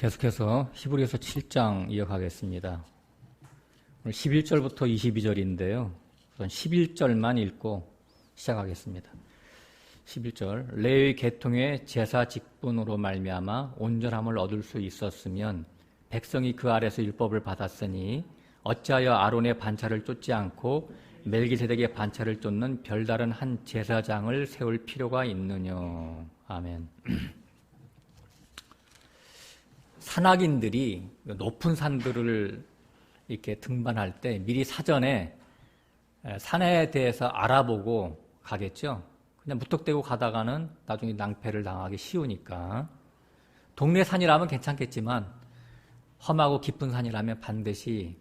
계속해서 히브리서 7장 이어가겠습니다. 오늘 11절부터 22절인데요. 우선 11절만 읽고 시작하겠습니다. 11절 레위 계통의 제사 직분으로 말미암아 온전함을 얻을 수 있었으면 백성이 그 아래서 율법을 받았으니 어찌하여 아론의 반차를 쫓지 않고 멜기세덱의 반차를 쫓는 별다른 한 제사장을 세울 필요가 있느냐. 아멘. 산악인들이 높은 산들을 이렇게 등반할 때 미리 사전에 산에 대해서 알아보고 가겠죠. 그냥 무턱대고 가다가는 나중에 낭패를 당하기 쉬우니까. 동네 산이라면 괜찮겠지만 험하고 깊은 산이라면 반드시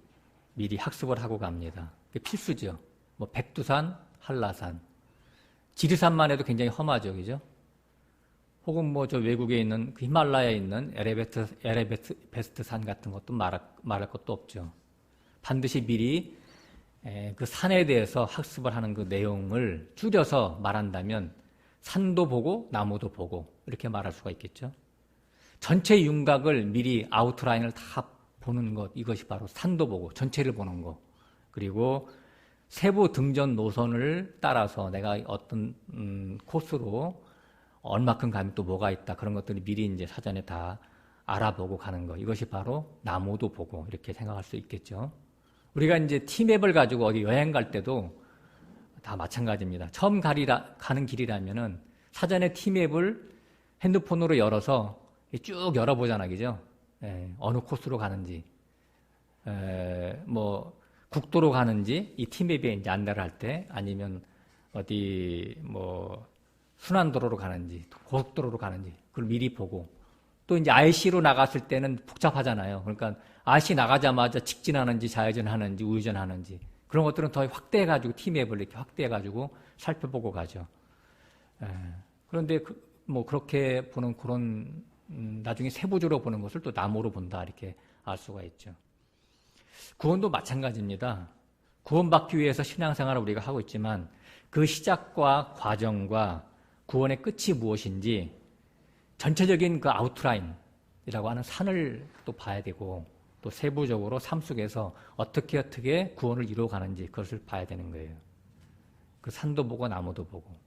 미리 학습을 하고 갑니다. 그게 필수죠. 뭐 백두산, 한라산, 지리산만 해도 굉장히 험하죠, 그죠? 혹은 뭐 저 외국에 있는 그 히말라야에 있는 에베레스트 산 같은 것도 말할 것도 없죠. 반드시 미리 그 산에 대해서 학습을 하는 그 내용을 줄여서 말한다면 산도 보고 나무도 보고 이렇게 말할 수가 있겠죠. 전체 윤곽을 미리 아웃라인을 다 보는 것, 이것이 바로 산도 보고 전체를 보는 것. 그리고 세부 등전 노선을 따라서 내가 어떤 코스로 얼마큼 가면 또 뭐가 있다, 그런 것들이 미리 이제 사전에 다 알아보고 가는 거. 이것이 바로 나무도 보고 이렇게 생각할 수 있겠죠. 우리가 이제 티맵을 가지고 어디 여행 갈 때도 다 마찬가지입니다. 처음 가는 길이라면은 사전에 티맵을 핸드폰으로 열어서 쭉 열어보잖아, 그죠? 어느 코스로 가는지, 뭐 국도로 가는지 이 티맵에 이제 안내를 할 때, 아니면 어디 뭐 순환도로로 가는지 고속도로로 가는지 그걸 미리 보고, 또 이제 RC로 나갔을 때는 복잡하잖아요. 그러니까 RC 나가자마자 직진하는지 좌회전하는지 우회전하는지 그런 것들은 더 확대해가지고 티맵을 이렇게 확대해가지고 살펴보고 가죠. 그런데 뭐 그렇게 보는 그런 나중에 세부적으로 보는 것을 또 나무로 본다, 이렇게 알 수가 있죠. 구원도 마찬가지입니다. 구원받기 위해서 신앙생활을 우리가 하고 있지만 그 시작과 과정과 구원의 끝이 무엇인지 전체적인 그 아웃라인이라고 하는 산을 또 봐야 되고, 또 세부적으로 삶 속에서 어떻게 구원을 이루어가는지 그것을 봐야 되는 거예요. 그 산도 보고 나무도 보고.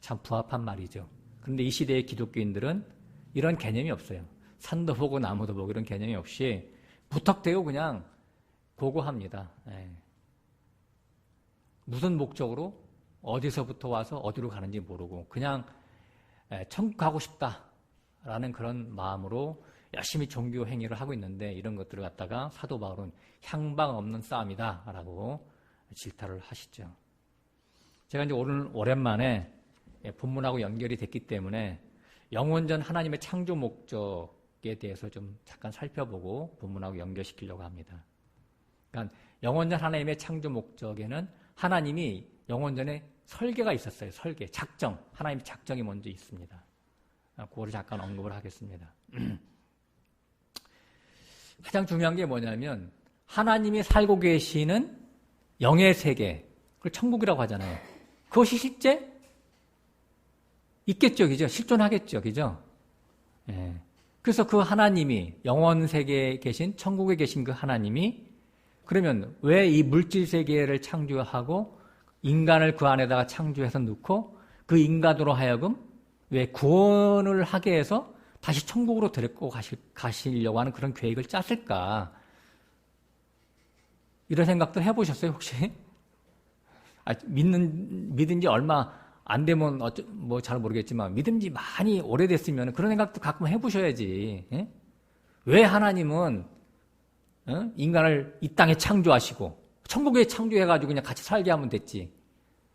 참 부합한 말이죠. 그런데 이 시대의 기독교인들은 이런 개념이 없어요. 산도 보고 나무도 보고 이런 개념이 없이 무턱대고 그냥 고고합니다. 무슨 목적으로 어디서부터 와서 어디로 가는지 모르고 그냥 천국 가고 싶다라는 그런 마음으로 열심히 종교 행위를 하고 있는데, 이런 것들을 갖다가 사도 바울은 향방 없는 싸움이다라고 질타를 하시죠. 제가 이제 오늘 오랜만에 본문하고 연결이 됐기 때문에 영원전 하나님의 창조 목적에 대해서 좀 잠깐 살펴보고 본문하고 연결시키려고 합니다. 그러니까 영원전 하나님의 창조 목적에는 하나님이 영원전에 설계가 있었어요. 설계, 작정. 하나님의 작정이 먼저 있습니다. 그거를 잠깐 언급을 하겠습니다. 가장 중요한 게 뭐냐면 하나님이 살고 계시는 영의 세계, 그걸 천국이라고 하잖아요. 그것이 실제 있겠죠, 그죠? 실존하겠죠, 그죠? 그래서 그 하나님이 영원 세계에 계신, 천국에 계신 그 하나님이 그러면 왜 이 물질 세계를 창조하고 인간을 그 안에다가 창조해서 넣고 그 인간으로 하여금 왜 구원을 하게 해서 다시 천국으로 데리고 가시려고 하는 그런 계획을 짰을까? 이런 생각들 해보셨어요, 혹시? 믿은 지 얼마 안 되면 뭐 잘 모르겠지만 믿은 지 많이 오래됐으면 그런 생각도 가끔 해보셔야지. 왜 하나님은 인간을 이 땅에 창조하시고 천국에 창조해가지고 그냥 같이 살게 하면 됐지.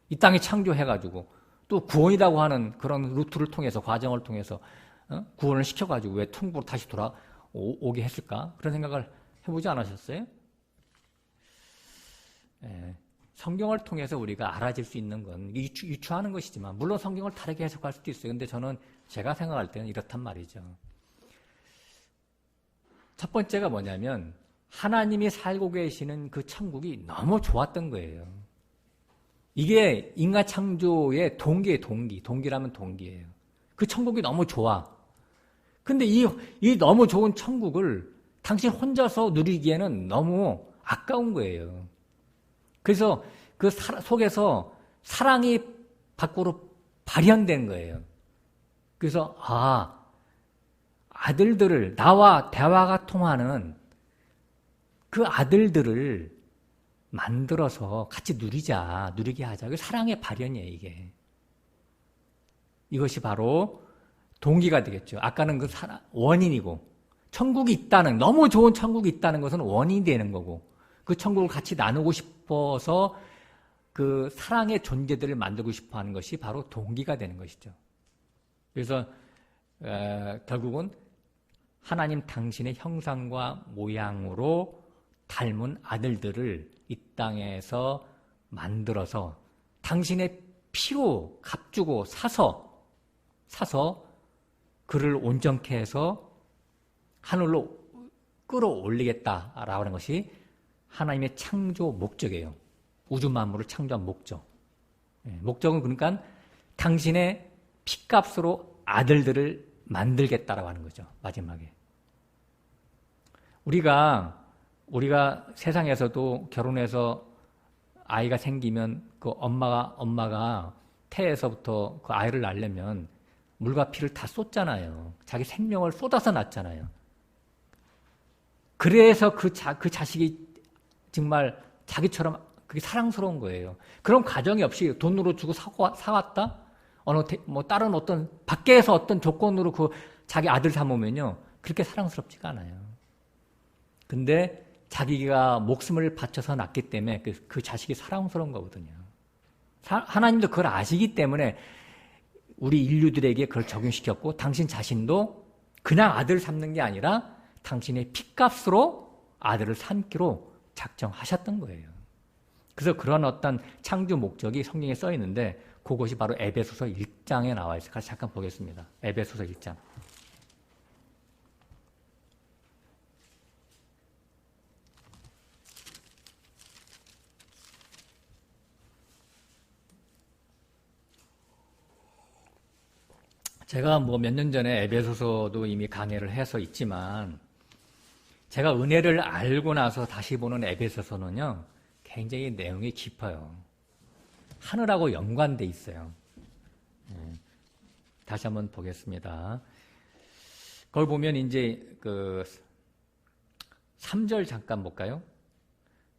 이 땅에 창조해가지고 또 구원이라고 하는 그런 루트를 통해서, 과정을 통해서 구원을 시켜가지고 왜 천국으로 다시 돌아오게 했을까? 그런 생각을 해보지 않으셨어요? 성경을 통해서 우리가 알아질 수 있는 건 유추하는 것이지만, 물론 성경을 다르게 해석할 수도 있어요. 근데 저는 제가 생각할 때는 이렇단 말이죠. 첫 번째가 뭐냐면 하나님이 살고 계시는 그 천국이 너무 좋았던 거예요. 이게 인간 창조의 동기라면 동기예요. 그 천국이 너무 좋아. 근데 이 너무 좋은 천국을 당신 혼자서 누리기에는 너무 아까운 거예요. 그래서 그 속에서 사랑이 밖으로 발현된 거예요. 그래서 아들들을, 나와 대화가 통하는 그 아들들을 만들어서 같이 누리게 하자. 그 사랑의 발현이에요, 이게. 이것이 바로 동기가 되겠죠. 아까는 그 원인이고, 천국이 있다는, 너무 좋은 천국이 있다는 것은 원인이 되는 거고, 그 천국을 같이 나누고 싶어서 그 사랑의 존재들을 만들고 싶어 하는 것이 바로 동기가 되는 것이죠. 그래서 결국은 하나님 당신의 형상과 모양으로 닮은 아들들을 이 땅에서 만들어서 당신의 피로 값주고 사서 그를 온전케 해서 하늘로 끌어올리겠다라고 하는 것이 하나님의 창조 목적이에요. 우주 만물을 창조한 목적. 목적은 그러니까 당신의 피값으로 아들들을 만들겠다라고 하는 거죠. 마지막에. 우리가 세상에서도 결혼해서 아이가 생기면 그 엄마가 태에서부터 그 아이를 낳으려면 물과 피를 다 쏟잖아요. 자기 생명을 쏟아서 낳잖아요. 그래서 그 자식이 정말 자기처럼 그게 사랑스러운 거예요. 그런 과정이 없이 돈으로 주고 사왔다? 다른 어떤, 밖에서 어떤 조건으로 그 자기 아들 삼으면요. 그렇게 사랑스럽지가 않아요. 근데 자기가 목숨을 바쳐서 낳기 때문에 그 자식이 사랑스러운 거거든요. 하나님도 그걸 아시기 때문에 우리 인류들에게 그걸 적용시켰고, 당신 자신도 그냥 아들을 삼는 게 아니라 당신의 피값으로 아들을 삼기로 작정하셨던 거예요. 그래서 그런 어떤 창조 목적이 성경에 써 있는데 그것이 바로 에베소서 1장에 나와 있어요. 같이 잠깐 보겠습니다. 에베소서 1장. 제가 몇 년 전에 에베소서도 이미 강해를 해서 있지만 제가 은혜를 알고 나서 다시 보는 에베소서는요. 굉장히 내용이 깊어요. 하늘하고 연관돼 있어요. 다시 한번 보겠습니다. 그걸 보면 이제 그 3절 잠깐 볼까요?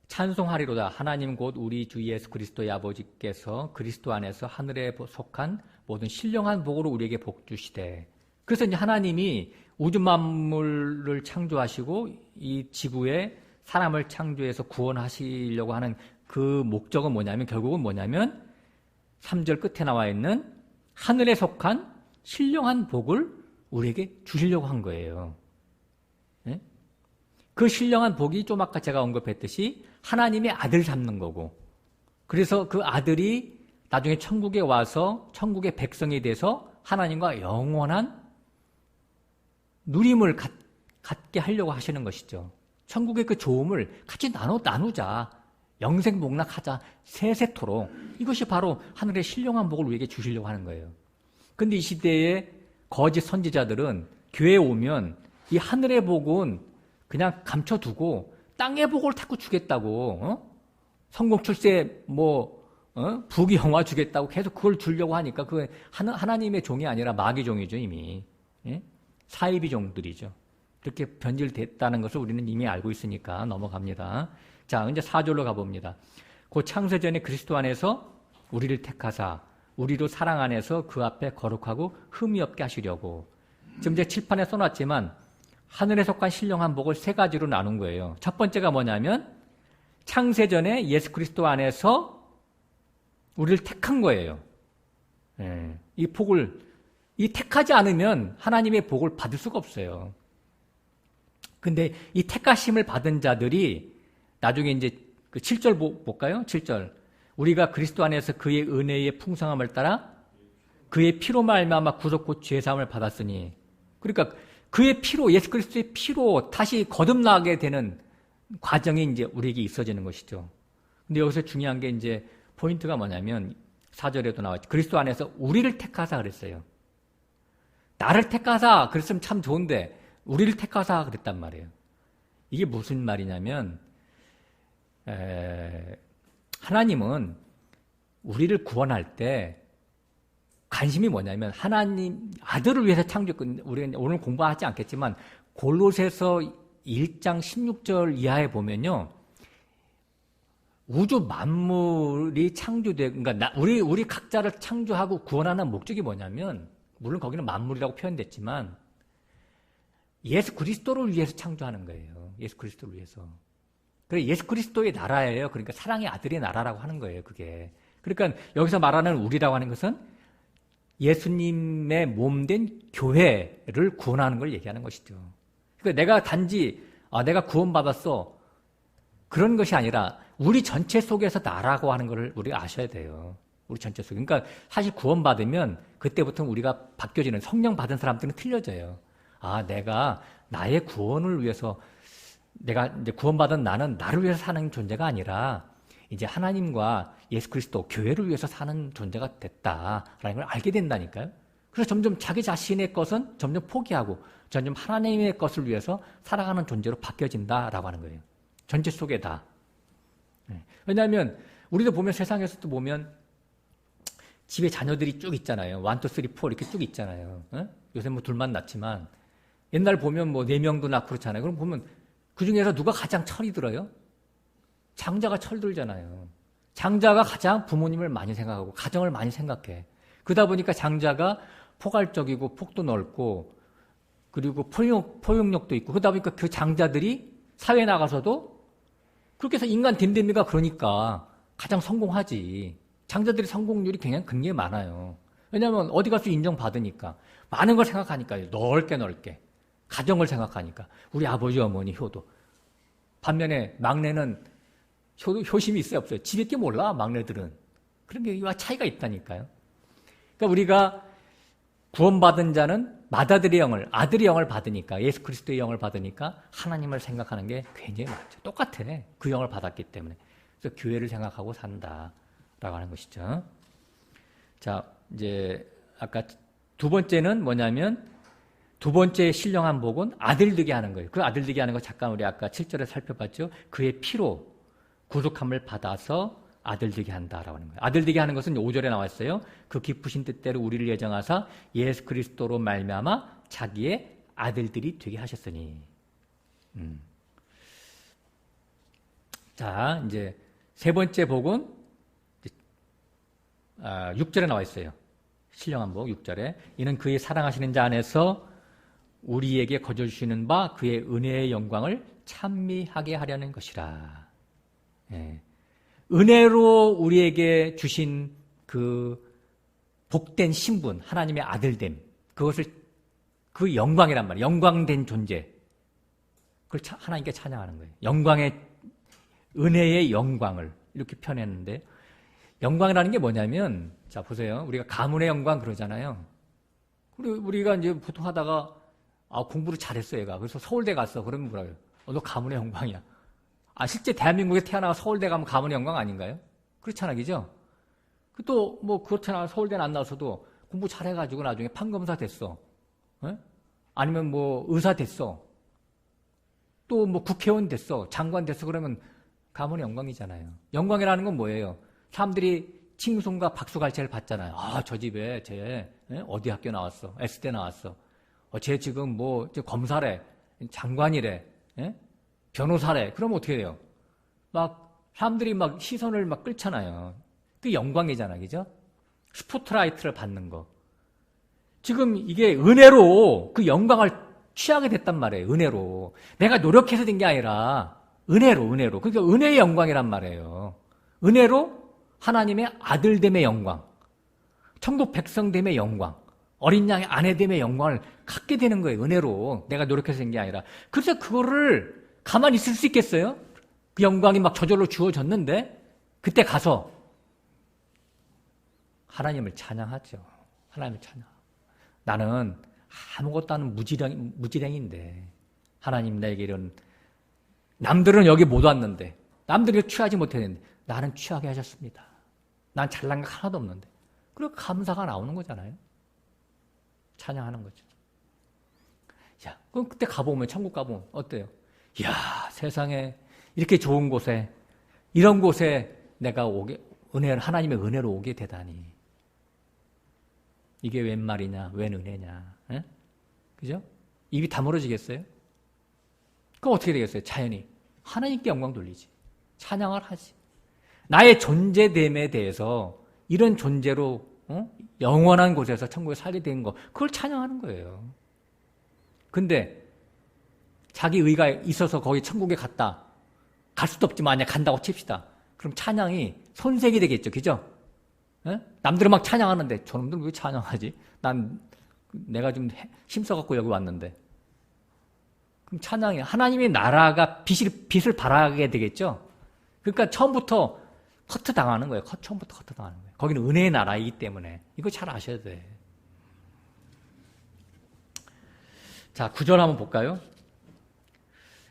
찬송하리로다. 하나님 곧 우리 주 예수 그리스도의 아버지께서 그리스도 안에서 하늘에 속한 모든 신령한 복으로 우리에게 복 주시되. 그래서 이제 하나님이 우주 만물을 창조하시고 이 지구에 사람을 창조해서 구원하시려고 하는 그 목적은 뭐냐면, 결국은 뭐냐면 3절 끝에 나와 있는 하늘에 속한 신령한 복을 우리에게 주시려고 한 거예요. 네? 그 신령한 복이 좀 아까 제가 언급했듯이 하나님의 아들 삼는 거고, 그래서 그 아들이 나중에 천국에 와서 천국의 백성이 돼서 하나님과 영원한 누림을 갖게 하려고 하시는 것이죠. 천국의 그 좋음을 같이 나누자. 영생복락하자. 세세토록. 이것이 바로 하늘의 신령한 복을 우리에게 주시려고 하는 거예요. 그런데 이 시대의 거짓 선지자들은 교회에 오면 이 하늘의 복은 그냥 감춰두고 땅의 복을 자꾸 주겠다고, 성공 출세 부귀영화 주겠다고 계속 그걸 주려고 하니까 그 하나님의 종이 아니라 마귀 종이죠, 이미. 예? 사이비 종들이죠. 그렇게 변질됐다는 것을 우리는 이미 알고 있으니까 넘어갑니다. 자, 이제 4절로 가봅니다. 곧 창세전에 그리스도 안에서 우리를 택하사 우리도 사랑 안에서 그 앞에 거룩하고 흠이 없게 하시려고. 지금 이제 칠판에 써놨지만 하늘에 속한 신령한 복을 세 가지로 나눈 거예요. 첫 번째가 뭐냐면 창세전에 예수 그리스도 안에서 우리를 택한 거예요. 예, 이 택하지 않으면 하나님의 복을 받을 수가 없어요. 근데 이 택하심을 받은 자들이 나중에 이제 그 7절 볼까요? 7절. 우리가 그리스도 안에서 그의 은혜의 풍성함을 따라 그의 피로 말미암아 구속고 죄 사함을 받았으니. 그러니까 그의 피로, 예수 그리스도의 피로 다시 거듭나게 되는 과정이 이제 우리에게 있어지는 것이죠. 근데 여기서 중요한 게 이제 포인트가 뭐냐면 4절에도 나왔죠. 그리스도 안에서 우리를 택하사 그랬어요. 나를 택하사 그랬으면 참 좋은데 우리를 택하사 그랬단 말이에요. 이게 무슨 말이냐면 하나님은 우리를 구원할 때 관심이 뭐냐면 하나님 아들을 위해서 창조했거든요. 우리가 오늘 공부하지 않겠지만 골로새서 1장 16절 이하에 보면요. 우주 만물이 그러니까 우리 각자를 창조하고 구원하는 목적이 뭐냐면 물론 거기는 만물이라고 표현됐지만 예수 그리스도를 위해서 창조하는 거예요. 예수 그리스도를 위해서. 그래 예수 그리스도의 나라예요. 그러니까 사랑의 아들의 나라라고 하는 거예요. 그게. 그러니까 여기서 말하는 우리라고 하는 것은 예수님의 몸된 교회를 구원하는 걸 얘기하는 것이죠. 그러니까 내가 단지 내가 구원받았어 그런 것이 아니라 우리 전체 속에서 나라고 하는 걸 우리가 아셔야 돼요. 우리 전체 속에. 그러니까 사실 구원받으면 그때부터 우리가 바뀌어지는 성령 받은 사람들은 틀려져요. 내가 나의 구원을 위해서 내가 이제 구원받은 나는 나를 위해서 사는 존재가 아니라 이제 하나님과 예수 그리스도 교회를 위해서 사는 존재가 됐다라는 걸 알게 된다니까요. 그래서 점점 자기 자신의 것은 점점 포기하고 점점 하나님의 것을 위해서 살아가는 존재로 바뀌어진다라고 하는 거예요. 전체 속에 다. 왜냐하면 우리도 보면 세상에서도 보면 집에 자녀들이 쭉 있잖아요. 1, 2, 3, 4 이렇게 쭉 있잖아요. 요새 뭐 둘만 낳지만 옛날 보면 뭐 4명도 낳고 그렇잖아요. 그럼 보면 그 중에서 누가 가장 철이 들어요? 장자가 철들잖아요. 장자가 가장 부모님을 많이 생각하고 가정을 많이 생각해. 그러다 보니까 장자가 포괄적이고 폭도 넓고 그리고 포용력도 있고 그러다 보니까 그 장자들이 사회에 나가서도 그렇게 해서 인간 됨됨이가 그러니까 가장 성공하지. 장자들의 성공률이 굉장히 많아요. 왜냐하면 어디 가서 인정받으니까 많은 걸 생각하니까요. 넓게 가정을 생각하니까 우리 아버지 어머니 효도. 반면에 막내는 효심이 있어요 없어요? 집에 게 몰라 막내들은. 그런 게 차이가 있다니까요. 그러니까 우리가 구원받은 자는 맏아들의 영을 아들의 영을 받으니까 예수 그리스도의 영을 받으니까 하나님을 생각하는 게 굉장히 많죠. 똑같아. 그 영을 받았기 때문에. 그래서 교회를 생각하고 산다라고 하는 것이죠. 자, 이제 아까 두 번째는 뭐냐면 두 번째 신령한 복은 아들 되게 하는 거예요. 그 아들 되게 하는 거 잠깐 우리 아까 7절에 살펴봤죠. 그의 피로 구속함을 받아서 아들 되게 한다라고 하는 거예요. 아들 되게 하는 것은 5절에 나와 있어요. 그 기쁘신 뜻대로 우리를 예정하사 예수 그리스도로 말미암아 자기의 아들들이 되게 하셨으니. 자, 이제 세 번째 복은 6절에 나와 있어요. 신령한 복 6절에 이는 그의 사랑하시는 자 안에서 우리에게 거저 주시는 바 그의 은혜의 영광을 찬미하게 하려는 것이라. 예. 은혜로 우리에게 주신 그 복된 신분, 하나님의 아들됨, 그것을 그 영광이란 말이에요. 영광된 존재. 그걸 하나님께 찬양하는 거예요. 은혜의 영광을 이렇게 표현했는데 영광이라는 게 뭐냐면 자 보세요. 우리가 가문의 영광 그러잖아요. 우리가 이제 보통 하다가 공부를 잘했어 얘가. 그래서 서울대 갔어. 그러면 뭐라 그래요? 너 가문의 영광이야. 실제 대한민국에 태어나서 서울대 가면 가문의 영광 아닌가요? 그렇잖아, 그죠? 또 뭐 그렇잖아. 서울대는 안 나와서도 공부 잘해가지고 나중에 판검사 됐어. 아니면 뭐 의사 됐어. 또 뭐 국회의원 됐어. 장관 됐어. 그러면 가문의 영광이잖아요. 영광이라는 건 뭐예요? 사람들이 칭송과 박수갈채를 받잖아요. 저 집에 쟤 어디 학교 나왔어? S대 나왔어. 쟤 지금 뭐 검사래, 장관이래, 변호사래. 그러면 어떻게 돼요? 막 사람들이 막 시선을 막 끌잖아요. 그 영광이잖아, 그죠? 스포트라이트를 받는 거. 지금 이게 은혜로 그 영광을 취하게 됐단 말이에요. 은혜로. 내가 노력해서 된 게 아니라 은혜로. 그러니까 은혜의 영광이란 말이에요. 은혜로 하나님의 아들됨의 영광, 천국 백성됨의 영광, 어린 양의 아내됨의 영광을 갖게 되는 거예요. 은혜로. 내가 노력해서 된 게 아니라. 그래서 그거를 가만히 있을 수 있겠어요? 그 영광이 막 저절로 주어졌는데 그때 가서 하나님을 찬양하죠. 하나님을 찬양. 나는 아무것도 아닌 무지랭인데 하나님 나에게 이런 남들은 여기 못 왔는데 남들이 취하지 못했는데 나는 취하게 하셨습니다. 난 잘난 거 하나도 없는데. 그리고 감사가 나오는 거잖아요. 찬양하는 거죠. 야, 그럼 그때 가보면, 천국 가보면 어때요? 이야, 세상에 이렇게 좋은 곳에, 이런 곳에 내가 하나님의 은혜로 오게 되다니. 이게 웬 말이냐, 웬 은혜냐. 에? 그죠? 입이 다물어지겠어요? 그럼 어떻게 되겠어요? 자연히. 하나님께 영광 돌리지. 찬양을 하지. 나의 존재됨에 대해서 이런 존재로 영원한 곳에서 천국에 살게 된 거, 그걸 찬양하는 거예요. 근데 자기 의가 있어서 거기 천국에 갔다. 갈 수도 없지만 만약 간다고 칩시다. 그럼 찬양이 손색이 되겠죠. 그죠? 에? 남들은 막 찬양하는데 저놈들은 왜 찬양하지? 내가 좀 힘써갖고 여기 왔는데. 그럼 찬양이 하나님의 나라가 빛을 발하게 되겠죠. 그러니까 처음부터 커트 당하는 거예요. 처음부터 커트 당하는 거예요. 거기는 은혜의 나라이기 때문에 이거 잘 아셔야 돼. 자, 9절 한번 볼까요?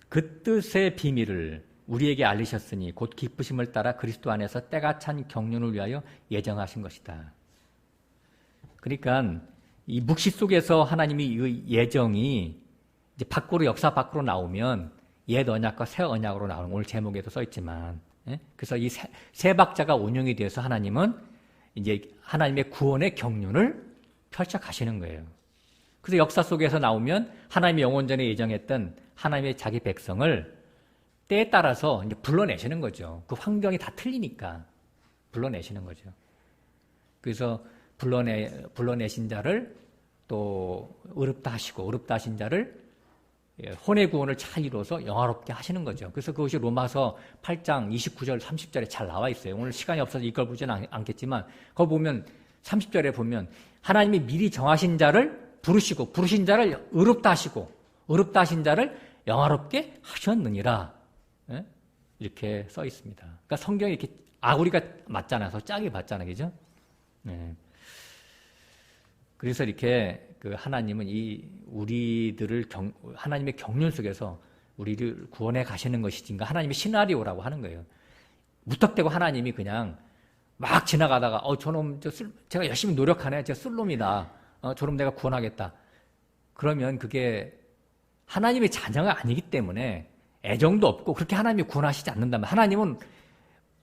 그 뜻의 비밀을 우리에게 알리셨으니 곧 기쁘심을 따라 그리스도 안에서 때가 찬 경륜을 위하여 예정하신 것이다. 그러니까 이 묵시 속에서 하나님이 이 예정이 이제 역사 밖으로 나오면 옛 언약과 새 언약으로 나오는, 오늘 제목에도 써 있지만, 그래서 이 세 박자가 운용이 되어서 하나님은 이제 하나님의 구원의 경륜을 펼쳐 가시는 거예요. 그래서 역사 속에서 나오면 하나님이 영원전에 예정했던 하나님의 자기 백성을 때에 따라서 이제 불러내시는 거죠. 그 환경이 다 틀리니까 불러내시는 거죠. 그래서 불러내신 자를 또 의롭다 하시고, 의롭다 하신 자를 혼의 구원을 잘 이루어서 영화롭게 하시는 거죠. 그래서 그것이 로마서 8장 29절 30절에 잘 나와 있어요. 오늘 시간이 없어서 이걸 보지는 않겠지만 거기 보면 30절에 보면 하나님이 미리 정하신 자를 부르시고, 부르신 자를 의롭다 하시고, 의롭다 하신 자를 영화롭게 하셨느니라. 이렇게 써 있습니다. 그러니까 성경이 이렇게 아구리가 맞잖아요. 짝이 맞잖아요. 그죠? 네. 그래서 이렇게 그 하나님은 우리들을 하나님의 경륜 속에서 우리를 구원해 가시는 것이지, 하나님의 시나리오라고 하는 거예요. 무턱대고 하나님이 그냥 막 지나가다가 저놈 제가 열심히 노력하네, 제가 쓸 놈이다, 저놈 내가 구원하겠다. 그러면 그게 하나님의 자녀가 아니기 때문에 애정도 없고 그렇게 하나님이 구원하시지 않는다면, 하나님은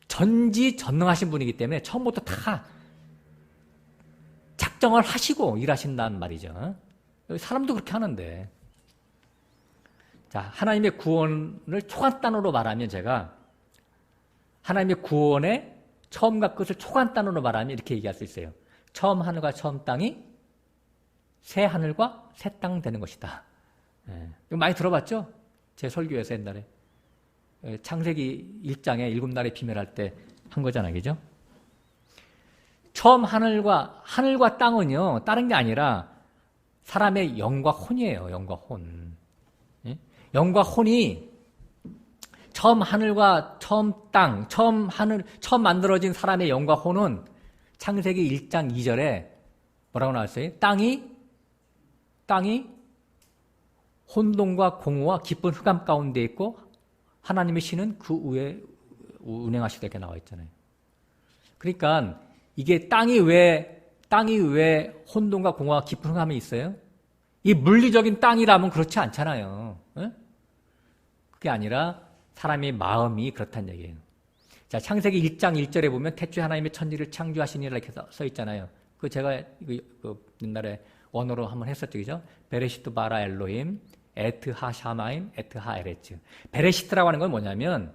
전지전능하신 분이기 때문에 처음부터 다 작정을 하시고 일하신다는 말이죠. 사람도 그렇게 하는데. 자, 하나님의 구원을 초간단어로 말하면, 제가 하나님의 구원의 처음과 끝을 초간단어로 말하면 이렇게 얘기할 수 있어요. 처음 하늘과 처음 땅이 새 하늘과 새 땅 되는 것이다. 이거 많이 들어봤죠? 제 설교에서 옛날에 창세기 1장에 7날의 비밀할 때 한 거잖아요. 그죠? 처음 하늘과 땅은요, 다른 게 아니라 사람의 영과 혼이에요. 영과 혼. 영과 혼이 처음 하늘과 처음 땅, 처음 만들어진 사람의 영과 혼은 창세기 1장 2절에 뭐라고 나왔어요? 땅이 혼돈과 공허와 깊은 흑암 가운데 있고 하나님의 신은 그 위에 운행하시다, 이렇게 나와 있잖아요. 그러니까 이게 땅이 왜 혼돈과 공허와 깊은 흑암이 있어요? 이 물리적인 땅이라면 그렇지 않잖아요. 그게 아니라 사람의 마음이 그렇다는 얘기예요. 자, 창세기 1장 1절에 보면 태초에 하나님의 천지를 창조하시니라 이렇게 써 있잖아요. 그 제가 옛날에 원어로 한번 했었죠. 그죠? 베레시트 바라 엘로힘 에트 하 샤마임 에트 하 에레츠. 베레시트라고 하는 건 뭐냐면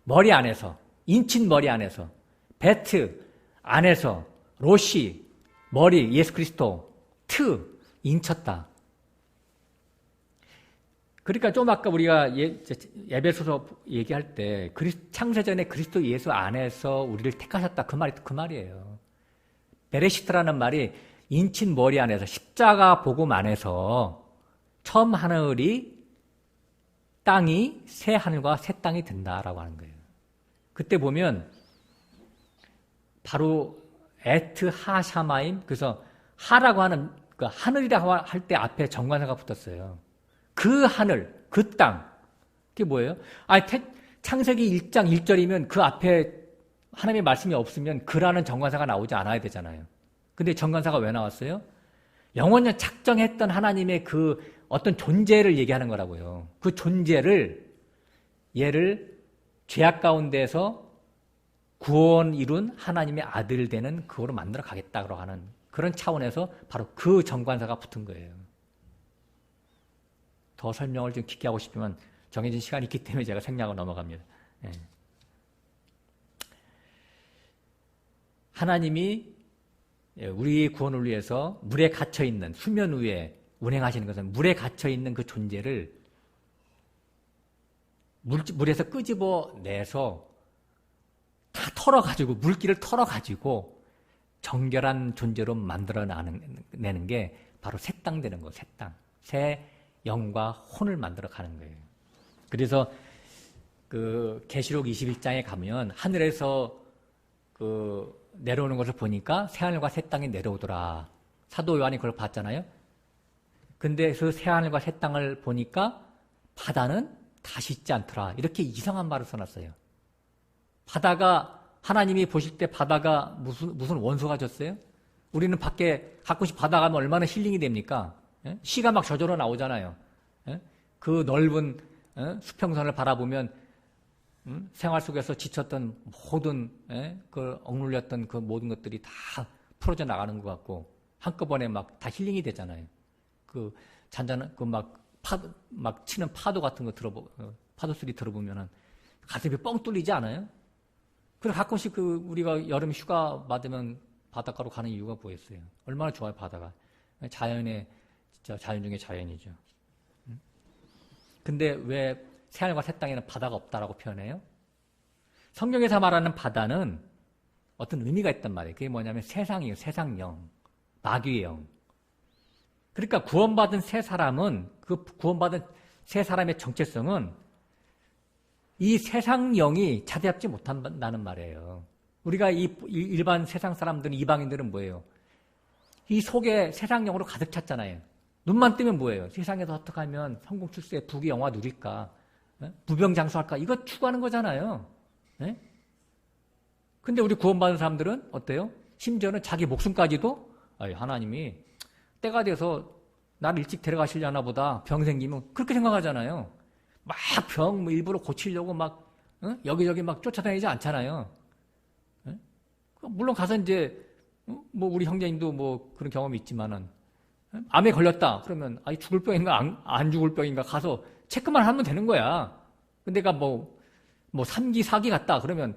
머리 안에서, 인친 머리 안에서, 베트 안에서, 로시 머리, 예수 그리스도 트 인쳤다. 그러니까 좀 아까 우리가 에베소서 얘기할 때 창세전에 그리스도 예수 안에서 우리를 택하셨다, 그 말이에요. 베레시트라는 말이 인친 머리 안에서, 십자가 복음 안에서 처음 하늘이, 땅이 새 하늘과 새 땅이 된다라고 하는 거예요. 그때 보면 바로 에트 하 샤마임, 그래서 하라고 하는 그 하늘이라고 할 때 앞에 정관사가 붙었어요. 그 하늘, 그 땅. 그게 뭐예요? 창세기 1장 1절이면 그 앞에 하나님의 말씀이 없으면 그라는 정관사가 나오지 않아야 되잖아요. 근데 정관사가 왜 나왔어요? 영원히 작정했던 하나님의 그 어떤 존재를 얘기하는 거라고요. 그 존재를 얘를 죄악 가운데서 구원 이룬 하나님의 아들 되는 그거로 만들어 가겠다고 하는 그런 차원에서 바로 그 정관사가 붙은 거예요. 더 설명을 좀 깊게 하고 싶으면 정해진 시간이 있기 때문에 제가 생략을 넘어갑니다. 예. 하나님이 우리 구원을 위해서 물에 갇혀있는 수면 위에 운행하시는 것은 물에 갇혀있는 그 존재를 물에서 끄집어내서 다 털어가지고 물기를 털어가지고 정결한 존재로 만들어내는 게 바로 새 땅 되는 거예요. 새 땅. 새 영과 혼을 만들어가는 거예요. 그래서 그 계시록 21장에 가면 하늘에서 그 내려오는 것을 보니까 새하늘과 새 땅이 내려오더라. 사도 요한이 그걸 봤잖아요. 근데 그 새하늘과 새 땅을 보니까 바다는 다시 있지 않더라. 이렇게 이상한 말을 써놨어요. 바다가 하나님이 보실 때 바다가 무슨 원소가 졌어요? 우리는 밖에 가끔씩 바다 가면 얼마나 힐링이 됩니까? 예? 시가 막 저절로 나오잖아요. 예? 그 넓은 수평선을 바라보면 생활 속에서 지쳤던 모든 그 억눌렸던 그 모든 것들이 다 풀어져 나가는 것 같고 한꺼번에 막 다 힐링이 되잖아요. 그 잔잔한 그 막 치는 파도 같은 거 파도 소리 들어보면은 가슴이 뻥 뚫리지 않아요? 그리고 가끔씩 그 우리가 여름 휴가 받으면 바닷가로 가는 이유가 뭐였어요? 얼마나 좋아요 바다가. 자연의 진짜 자연 중에 자연이죠. 근데 왜 새하늘과 새 땅에는 바다가 없다라고 표현해요? 성경에서 말하는 바다는 어떤 의미가 있단 말이에요. 그게 뭐냐면 세상이에요. 세상영, 마귀의 영. 그러니까 구원받은 새 사람은 그 구원받은 새 사람의 정체성은 이 세상 영이 차지하지 못한다는 말이에요. 우리가 이 일반 세상 사람들은 이방인들은 뭐예요? 이 속에 세상 영으로 가득 찼잖아요. 눈만 뜨면 뭐예요? 세상에서 어떻게 하면 성공 출세, 부귀 영화 누릴까? 무병장수할까? 이거 추구하는 거잖아요. 네? 근데 우리 구원받은 사람들은 어때요? 심지어는 자기 목숨까지도 하나님이 때가 돼서 나를 일찍 데려가시려나 보다 병 생기면 그렇게 생각하잖아요. 막 병 일부러 고치려고 막 여기저기 막 쫓아다니지 않잖아요. 물론 가서 이제 뭐 우리 형제님도 뭐 그런 경험이 있지만은 암에 걸렸다 그러면 죽을 병인가 안 죽을 병인가 가서 체크만 하면 되는 거야. 근데 내가 뭐 3기 4기 갔다 그러면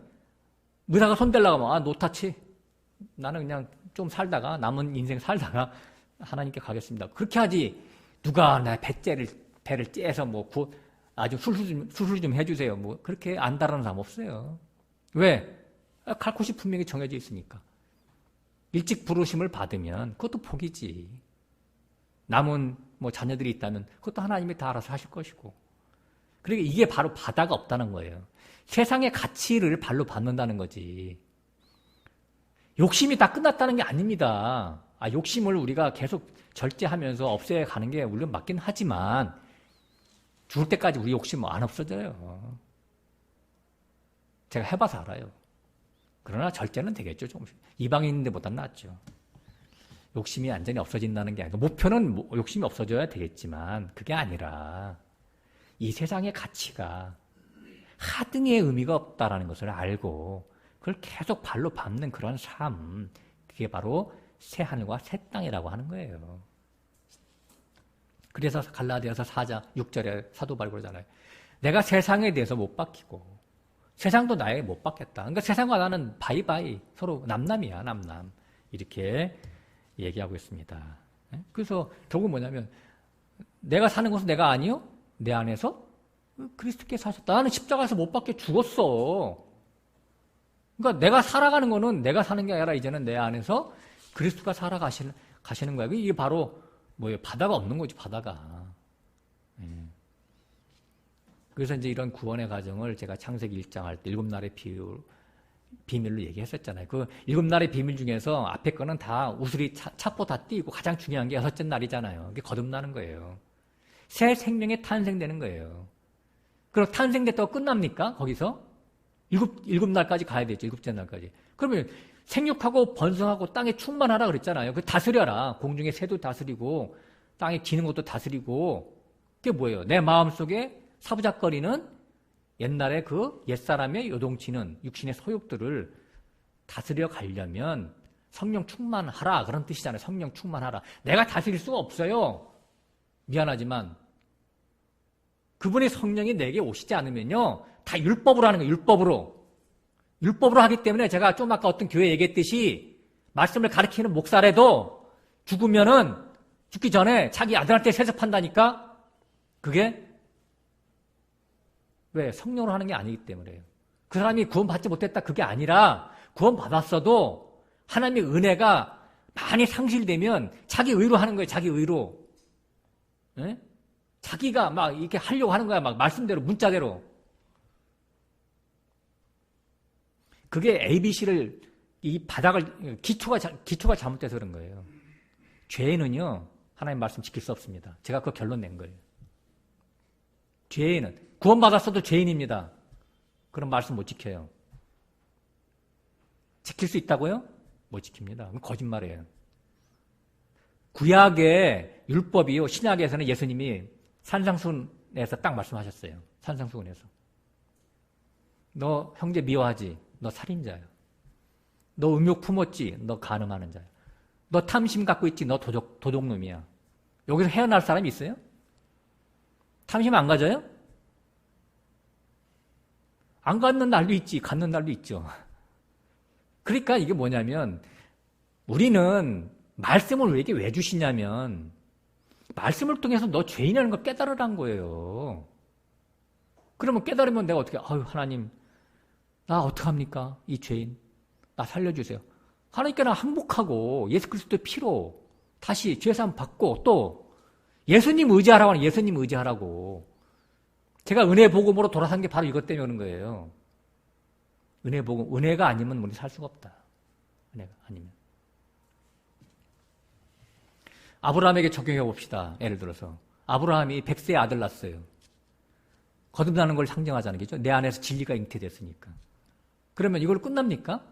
의사가 손대려고 하면 노타치 나는 그냥 좀 살다가 남은 인생 살다가 하나님께 가겠습니다. 그렇게 하지 누가 내 배를 째서 아주 수술 좀 해주세요. 뭐 그렇게 안다라는 사람 없어요. 왜? 갈 곳이 분명히 정해져 있으니까. 일찍 부르심을 받으면 그것도 복이지. 남은 자녀들이 있다면 그것도 하나님이 다 알아서 하실 것이고. 그러니까 이게 바로 바다가 없다는 거예요. 세상의 가치를 발로 받는다는 거지. 욕심이 다 끝났다는 게 아닙니다. 욕심을 우리가 계속 절제하면서 없애가는 게 물론 맞긴 하지만 죽을 때까지 우리 욕심 안 없어져요. 제가 해봐서 알아요. 그러나 절제는 되겠죠. 조금씩. 이방인들보다는 낫죠. 욕심이 완전히 없어진다는 게 아니고 목표는 욕심이 없어져야 되겠지만 그게 아니라 이 세상의 가치가 하등의 의미가 없다라는 것을 알고 그걸 계속 발로 밟는 그런 삶, 그게 바로 새 하늘과 새 땅이라고 하는 거예요. 그래서 갈라디아서 4장 6절에 사도 바울이 그러잖아요. 내가 세상에 대해서 못 바뀌고 세상도 나에게 못 바뀌었다. 그러니까 세상과 나는 바이바이 서로 남남이야 남남 이렇게 얘기하고 있습니다. 그래서 결국 뭐냐면 내가 사는 것은 내가 아니요 내 안에서 그리스도께서 사셨다. 나는 십자가에서 못 박혀 죽었어. 그러니까 내가 살아가는 거는 내가 사는 게 아니라 이제는 내 안에서 그리스도가 살아가시는 거야. 이게 바로 뭐예요? 바다가 없는 거지, 바다가. 그래서 이제 이런 구원의 과정을 제가 창세기 1장 할 때 7날의 비밀로 얘기했었잖아요. 그 7날의 비밀 중에서 앞에 거는 다 우슬이 차포 다 띄고 가장 중요한 게 6째 날이잖아요. 그게 거듭나는 거예요. 새 생명이 탄생되는 거예요. 그럼 탄생됐다고 끝납니까? 거기서? 7날까지 가야 되죠. 7째 날까지. 그러면 생육하고 번성하고 땅에 충만하라 그랬잖아요. 그 다스려라. 공중의 새도 다스리고 땅에 기는 것도 다스리고, 그게 뭐예요? 내 마음속에 사부작거리는 옛날에 그 옛사람의 요동치는 육신의 소욕들을 다스려 가려면 성령 충만하라, 그런 뜻이잖아요. 성령 충만하라. 내가 다스릴 수가 없어요. 미안하지만 그분의 성령이 내게 오시지 않으면요, 다 율법으로 하는 거예요. 율법으로 하기 때문에 제가 좀 아까 어떤 교회 얘기했듯이 말씀을 가르치는 목사라도 죽기 전에 자기 아들한테 세습한다니까. 그게 왜? 성령으로 하는 게 아니기 때문에요. 그 사람이 구원받지 못했다, 그게 아니라 구원받았어도 하나님의 은혜가 많이 상실되면 자기 의로 하는 거예요. 자기 의로. 예? 자기가 막 이렇게 하려고 하는 거야. 막 말씀대로, 문자대로. 그게 ABC를, 이 바닥을, 기초가 잘못돼서 그런 거예요. 죄인은요, 하나님 말씀 지킬 수 없습니다. 제가 그 결론 낸 거예요. 죄인은, 구원받았어도 죄인입니다. 그런 말씀 못 지켜요. 지킬 수 있다고요? 못 지킵니다. 그건 거짓말이에요. 구약의 율법이요, 신약에서는 예수님이 산상수훈에서 딱 말씀하셨어요. 산상수훈에서. 너 형제 미워하지? 너 살인자야. 너 음욕 품었지? 너 간음하는 자야. 너 탐심 갖고 있지? 너 도둑놈이야. 여기서 헤어날 사람이 있어요? 탐심 안 가져요? 안 갖는 날도 있지, 갖는 날도 있죠. 그러니까 이게 뭐냐면, 우리는 말씀을 왜 주시냐면, 말씀을 통해서 너 죄인이라는 걸 깨달으란 거예요. 그러면 깨달으면 내가 어떻게, 아유, 하나님, 나 어떡합니까? 이 죄인. 나 살려주세요. 하나님께는 항복하고, 예수 그리스도의 피로 다시 죄사함 받고, 또, 예수님 의지하라고 하는 예수님 의지하라고. 제가 은혜 복음으로 돌아선 게 바로 이것 때문에 오는 거예요. 은혜 복음, 은혜가 아니면 우리 살 수가 없다. 은혜가 아니면. 아브라함에게 적용해 봅시다. 예를 들어서 아브라함이 100세의 아들 낳았어요. 거듭나는 걸 상징하자는 거죠. 내 안에서 진리가 잉태됐으니까. 그러면 이걸 끝납니까?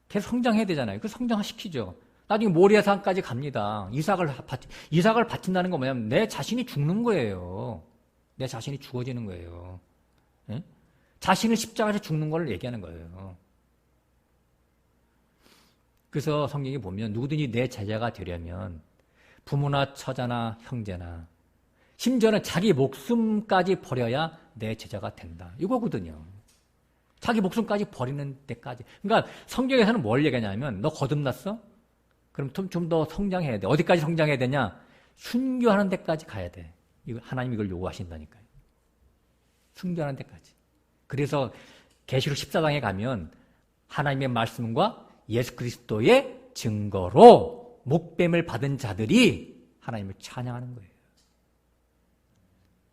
계속 성장해야 되잖아요. 그 성장시키죠. 나중에 모리아산까지 갑니다. 이삭을 바친다는 건 뭐냐면 내 자신이 죽는 거예요. 내 자신이 죽어지는 거예요. 예? 자신을 십자가에서 죽는 걸 얘기하는 거예요. 그래서 성경에 보면 누구든지 내 제자가 되려면 부모나 처자나 형제나 심지어는 자기 목숨까지 버려야 내 제자가 된다. 이거거든요. 자기 목숨까지 버리는 데까지. 그러니까 성경에서는 뭘 얘기하냐면 너 거듭났어? 그럼 좀 더 성장해야 돼. 어디까지 성장해야 되냐? 순교하는 데까지 가야 돼. 하나님 이걸 요구하신다니까요. 순교하는 데까지. 그래서 계시록 14장에 가면 하나님의 말씀과 예수 그리스도의 증거로 목뱀을 받은 자들이 하나님을 찬양하는 거예요.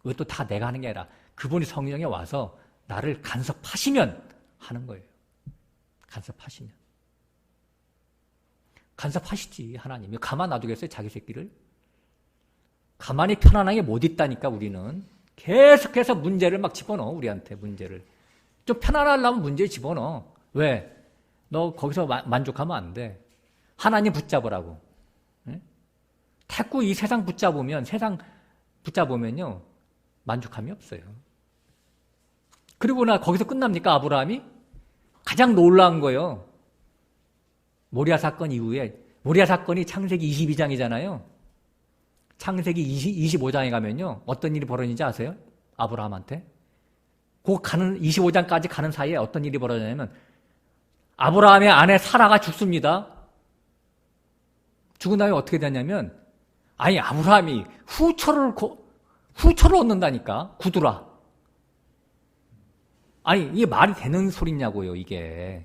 그것도 다 내가 하는 게 아니라 그분이 성령에 와서 나를 간섭하시면 하는 거예요. 간섭하시면. 간섭하시지 하나님이. 가만 놔두겠어요 자기 새끼를? 가만히 편안하게 못 있다니까 우리는. 계속해서 문제를 막 집어넣어 우리한테 문제를. 좀 편안하려면 문제 집어넣어. 왜? 너 거기서 만족하면 안 돼. 하나님 붙잡으라고. 네? 자꾸 이 세상 붙잡으면요 만족함이 없어요. 그리고 거기서 끝납니까 아브라함이? 가장 놀라운 거예요. 모리아 사건 이후에, 모리아 사건이 창세기 22장이잖아요. 창세기 25장에 가면요 어떤 일이 벌어지는지 아세요? 아브라함한테. 그 25장까지 가는 사이에 어떤 일이 벌어지냐면 아브라함의 아내 사라가 죽습니다. 죽은 다음에 어떻게 되냐면 아니 아브라함이 후처를 얻는다니까. 구두라. 아니 이게 말이 되는 소리냐고요 이게.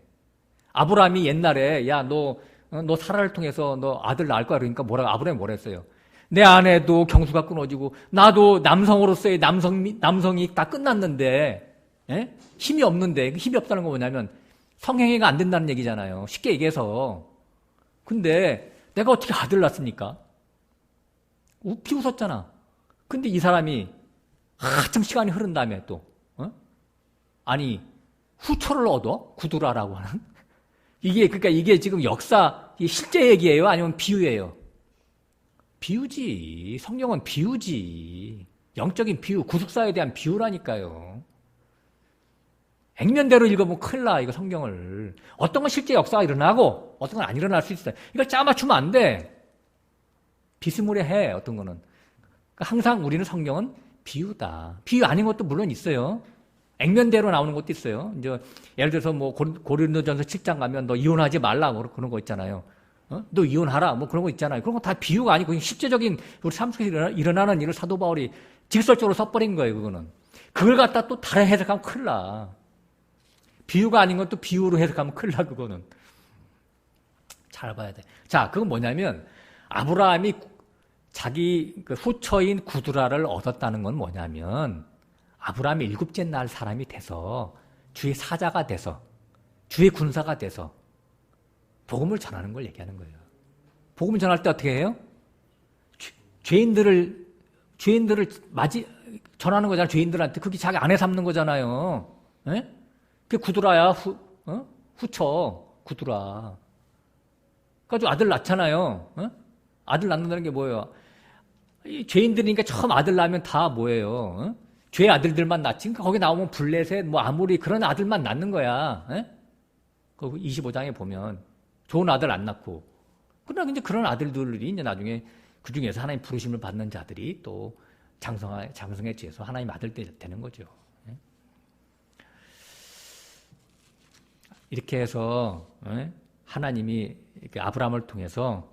아브라함이 옛날에 야 너 사라를 통해서 너 아들 낳을 거야 그러니까 아브라함이 뭐라 했어요? 내 아내도 경수가 끊어지고 나도 남성으로서의 남성이 다 끝났는데 힘이 없는데 힘이 없다는 건 뭐냐면 성행위가 안 된다는 얘기잖아요. 쉽게 얘기해서. 근데 내가 어떻게 아들 낳습니까? 비웃었잖아. 근데 이 사람이 한참 시간이 흐른 다음에 또 아니 후처를 얻어? 구두라라고 하는 그러니까 이게 지금 실제 얘기예요? 아니면 비유예요? 비유지. 성경은 비유지. 영적인 비유, 구속사에 대한 비유라니까요. 액면대로 읽어보면 큰일 나, 이거 성경을. 어떤 건 실제 역사가 일어나고, 어떤 건 안 일어날 수 있어요. 이걸 짜맞추면 안 돼. 비스무리해, 어떤 거는. 그러니까 항상 우리는 성경은 비유다. 비유 아닌 것도 물론 있어요. 액면대로 나오는 것도 있어요. 이제 예를 들어서 뭐 고린도전서 7장 가면 너 이혼하지 말라, 뭐 그런 거 있잖아요. 너 이혼하라, 뭐 그런 거 있잖아요. 그런 거 다 비유가 아니고 실제적인 우리 삶 속에서 일어나는 일을 사도 바울이 직설적으로 써버린 거예요, 그거는. 그걸 갖다 또 다른 해석하면 큰일 나. 비유가 아닌 것도 비유로 해석하면 큰일 나, 그거는. 잘 봐야 돼. 자, 그건 뭐냐면, 아브라함이 자기 그 후처인 구두라를 얻었다는 건 뭐냐면, 아브라함이 일곱째 날 사람이 돼서, 주의 사자가 돼서, 주의 군사가 돼서, 복음을 전하는 걸 얘기하는 거예요. 복음을 전할 때 어떻게 해요? 죄인들을 전하는 거잖아요. 죄인들한테. 그게 자기 아내 삼는 거잖아요. 예? 그게 구두라야, 후처, 구두라. 그래가지고 아들 낳잖아요. 아들 낳는다는 게 뭐예요? 죄인들이니까 처음 아들 낳으면 다 뭐예요? 죄 아들들만 낳지. 그러니까 거기 나오면 블레셋, 뭐 아무리 그런 아들만 낳는 거야. 그 25장에 보면. 좋은 아들 안 낳고. 그러나 이제 그런 아들들이 이제 나중에 그 중에서 하나님 부르심을 받는 자들이 또 장성에 취해서 하나님 아들 되는 거죠. 이렇게 해서 하나님이 이렇게 아브라함을 통해서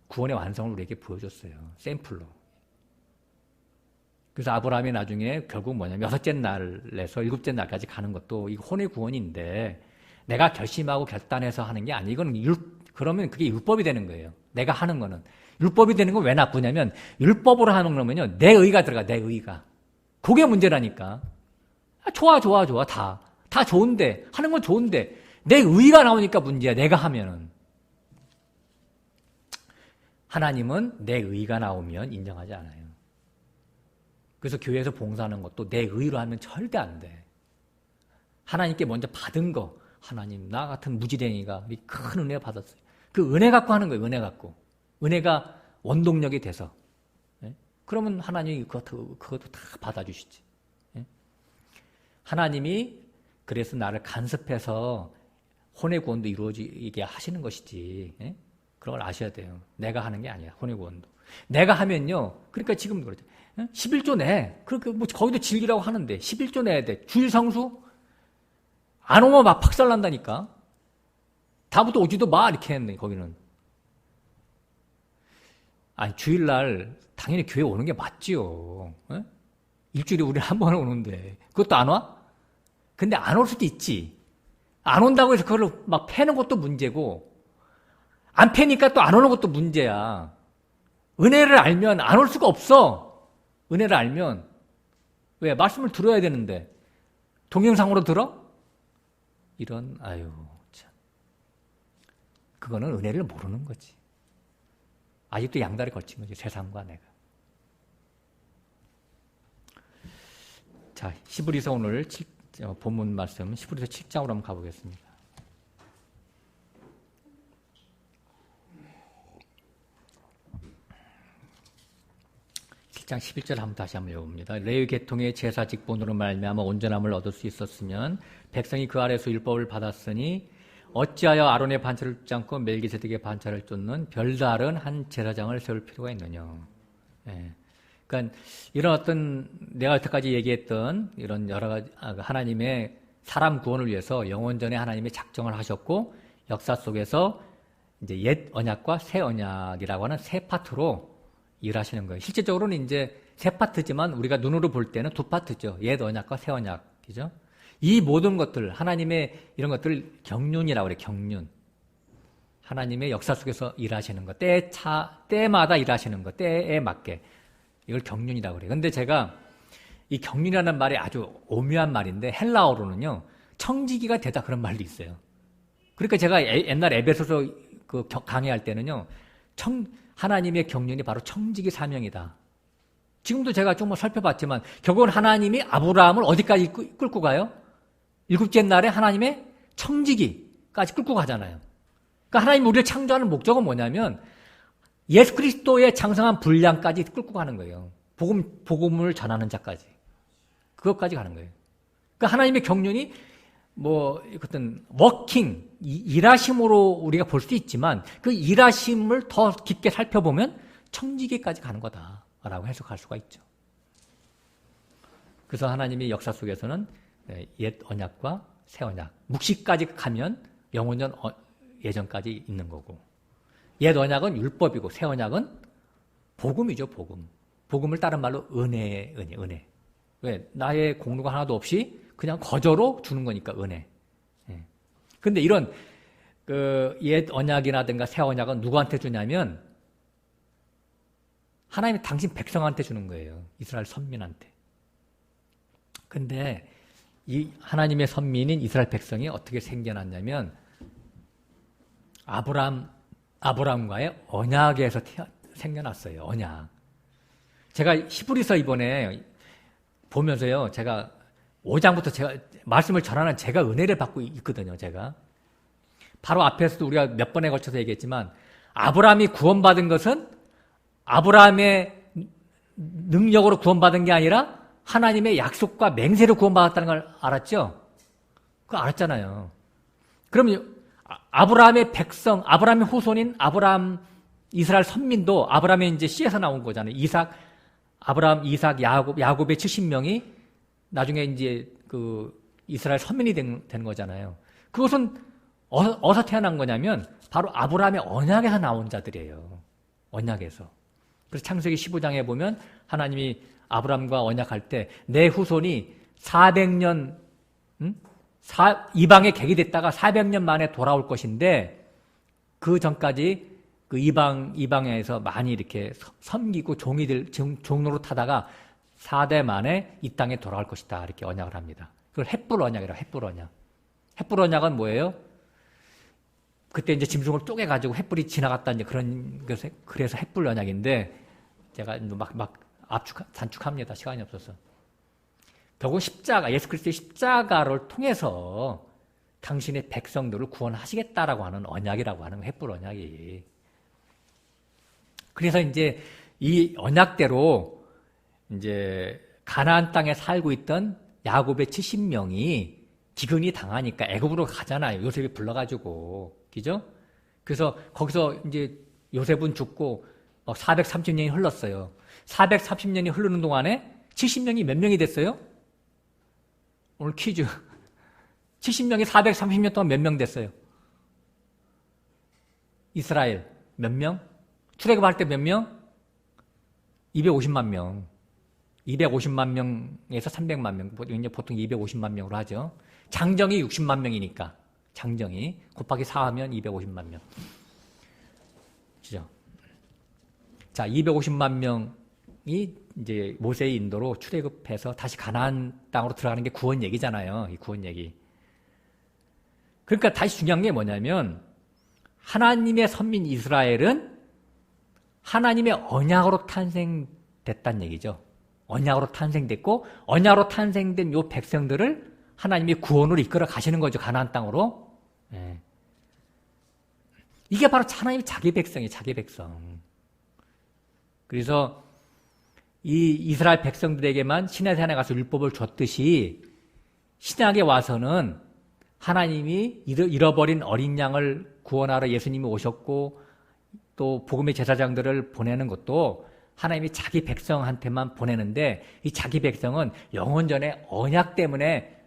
구원의 완성을 우리에게 보여줬어요. 샘플로. 그래서 아브라함이 나중에 결국 뭐냐면 6째 날에서 7째 날까지 가는 것도 이거 혼의 구원인데 내가 결심하고 결단해서 하는 게 아니에요. 이건 그러면 그게 율법이 되는 거예요. 내가 하는 거는. 율법이 되는 건 왜 나쁘냐면 율법으로 하는 거면요. 내 의가 들어가, 내 의가. 그게 문제라니까. 좋아. 다 좋은데, 하는 건 좋은데, 내 의가 나오니까 문제야, 내가 하면은. 하나님은 내 의가 나오면 인정하지 않아요. 그래서 교회에서 봉사하는 것도 내 의로 하면 절대 안 돼. 하나님께 먼저 받은 거, 하나님, 나 같은 무지랭이가 큰 은혜 받았어요. 그 은혜 갖고 하는 거예요, 은혜 갖고. 은혜가 원동력이 돼서. 그러면 하나님이 그것도 다 받아주시지. 하나님이 그래서 나를 간섭해서 혼의 구원도 이루어지게 하시는 것이지. 그런 걸 아셔야 돼요. 내가 하는 게 아니야, 혼의 구원도. 내가 하면요, 그러니까 지금 그러죠. 11조 내. 그렇게 뭐 거기도 즐기라고 하는데 11조 내야 돼. 주일 성수? 안 오면 막 박살난다니까. 다음부터 오지도 마 이렇게 했네, 거기는. 아니, 주일날 당연히 교회 오는 게 맞지요. 일주일에 우리 한 번 오는데 그것도 안 와? 근데 안 올 수도 있지. 안 온다고 해서 그걸 막 패는 것도 문제고 안 패니까 또 안 오는 것도 문제야. 은혜를 알면 안 올 수가 없어. 은혜를 알면. 왜? 말씀을 들어야 되는데 동영상으로 들어? 이런, 아유, 참. 그거는 은혜를 모르는 거지. 아직도 양다리 걸친 거지, 세상과 내가. 자, 히브리서 오늘 본문 말씀, 히브리서 7장으로 한번 가보겠습니다. 장 11절 한번 다시 한번 읽어봅니다. 레위 계통의 제사 직분으로 말미암아 온전함을 얻을 수 있었으면 백성이 그 아래서 율법을 받았으니 어찌하여 아론의 반차를 쫓지 않고 멜기세덱의 반차를 쫓는 별다른 한 제사장을 세울 필요가 있느냐. 그러니까 이런 어떤 내가 여태까지 얘기했던 이런 여러 가지 하나님의 사람 구원을 위해서 영원전에 하나님의 작정을 하셨고 역사 속에서 이제 옛 언약과 새 언약이라고 하는 세 파트로 일하시는 거예요. 실제적으로는 이제 세 파트지만 우리가 눈으로 볼 때는 두 파트죠. 옛 언약과 새 언약이죠. 이 모든 것들, 하나님의 이런 것들을 경륜이라고 그래요. 경륜. 하나님의 역사 속에서 일하시는 것, 때마다 일하시는 것, 때에 맞게. 이걸 경륜이라고 그래요. 근데 제가 이 경륜이라는 말이 아주 오묘한 말인데 헬라어로는요, 청지기가 되다 그런 말도 있어요. 그러니까 제가 옛날 에베소서 그 강의할 때는요, 하나님의 경륜이 바로 청지기 사명이다. 지금도 제가 좀 살펴봤지만 결국은 하나님이 아브라함을 어디까지 끌고 가요? 7째 날에 하나님의 청지기까지 끌고 가잖아요. 그러니까 하나님이 우리를 창조하는 목적은 뭐냐면 예수 그리스도의 장성한 분량까지 끌고 가는 거예요. 복음을 전하는 자까지. 그것까지 가는 거예요. 그러니까 하나님의 경륜이 어떤 워킹, 일하심으로 우리가 볼 수 있지만 그 일하심을 더 깊게 살펴보면 청지기까지 가는 거다라고 해석할 수가 있죠. 그래서 하나님의 역사 속에서는 옛 언약과 새 언약, 묵시까지 가면 영원전 예전까지 있는 거고, 옛 언약은 율법이고 새 언약은 복음이죠, 복음. 복음을 다른 말로 은혜. 왜? 나의 공로가 하나도 없이 그냥 거저로 주는 거니까 은혜. 근데 이런 옛 언약이라든가 새 언약은 누구한테 주냐면 하나님이 당신 백성한테 주는 거예요. 이스라엘 선민한테. 근데 이 하나님의 선민인 이스라엘 백성이 어떻게 생겨났냐면 아브람과의 언약에서 생겨났어요. 언약. 제가 히브리서 이번에 보면서요, 제가 5장부터 제가 말씀을 전하는 제가 은혜를 받고 있거든요. 제가 바로 앞에서도 우리가 몇 번에 걸쳐서 얘기했지만 아브라함이 구원받은 것은 아브라함의 능력으로 구원받은 게 아니라 하나님의 약속과 맹세로 구원받았다는 걸 알았죠? 그거 알았잖아요. 그럼 아브라함의 백성, 아브라함의 후손인 이스라엘 선민도 아브라함의 이제 씨에서 나온 거잖아요. 아브라함, 이삭, 야곱의 70명이 나중에 이제 이스라엘 선민이 된 거잖아요. 그것은 어디서 태어난 거냐면 바로 아브라함의 언약에서 나온 자들이에요. 언약에서. 그래서 창세기 15장에 보면 하나님이 아브라함과 언약할 때 내 후손이 400년 이방에 객이 됐다가 400년 만에 돌아올 것인데 그 전까지 그 이방에서 많이 이렇게 섬기고 종로로 타다가 4대 만에 이 땅에 돌아올 것이다. 이렇게 언약을 합니다. 그걸 헷불 언약이라고, 헷불 언약. 헷불 언약은 뭐예요? 그때 이제 짐승을 쪼개가지고 헷불이 지나갔다, 이제 그래서 헷불 언약인데, 제가 단축합니다. 시간이 없어서. 결국 예수 그리스도의 십자가를 통해서 당신의 백성들을 구원하시겠다라고 하는 언약이라고 하는 헷불 언약이. 그래서 이제 이 언약대로 이제 가나안 땅에 살고 있던 야곱의 70명이 기근이 당하니까 애굽으로 가잖아요. 요셉이 불러가지고, 그죠? 그래서 거기서 이제 요셉은 죽고 430년이 흘렀어요. 430년이 흐르는 동안에 70명이 몇 명이 됐어요? 오늘 퀴즈. 70명이 430년 동안 몇 명 됐어요? 이스라엘 몇 명? 출애굽할 때 몇 명? 250만 명. 250만 명에서 300만 명. 보통 250만 명으로 하죠. 장정이 60만 명이니까. 장정이 곱하기 4하면 250만 명. 그죠? 자, 250만 명이 이제 모세의 인도로 출애굽해서 다시 가나안 땅으로 들어가는 게 구원 얘기잖아요. 이 구원 얘기. 그러니까 다시 중요한 게 뭐냐면 하나님의 선민 이스라엘은 하나님의 언약으로 탄생됐다는 얘기죠. 언약으로 탄생됐고 언약으로 탄생된 요 백성들을 하나님이 구원으로 이끌어 가시는 거죠. 가나안 땅으로. 네. 이게 바로 하나님의 자기 백성이에요. 자기 백성. 그래서 이 이스라엘 백성들에게만 시내산에 가서 율법을 줬듯이 신약에 와서는 하나님이 잃어버린 어린 양을 구원하러 예수님이 오셨고 또 복음의 제사장들을 보내는 것도 하나님이 자기 백성한테만 보내는데 이 자기 백성은 영원전에 언약 때문에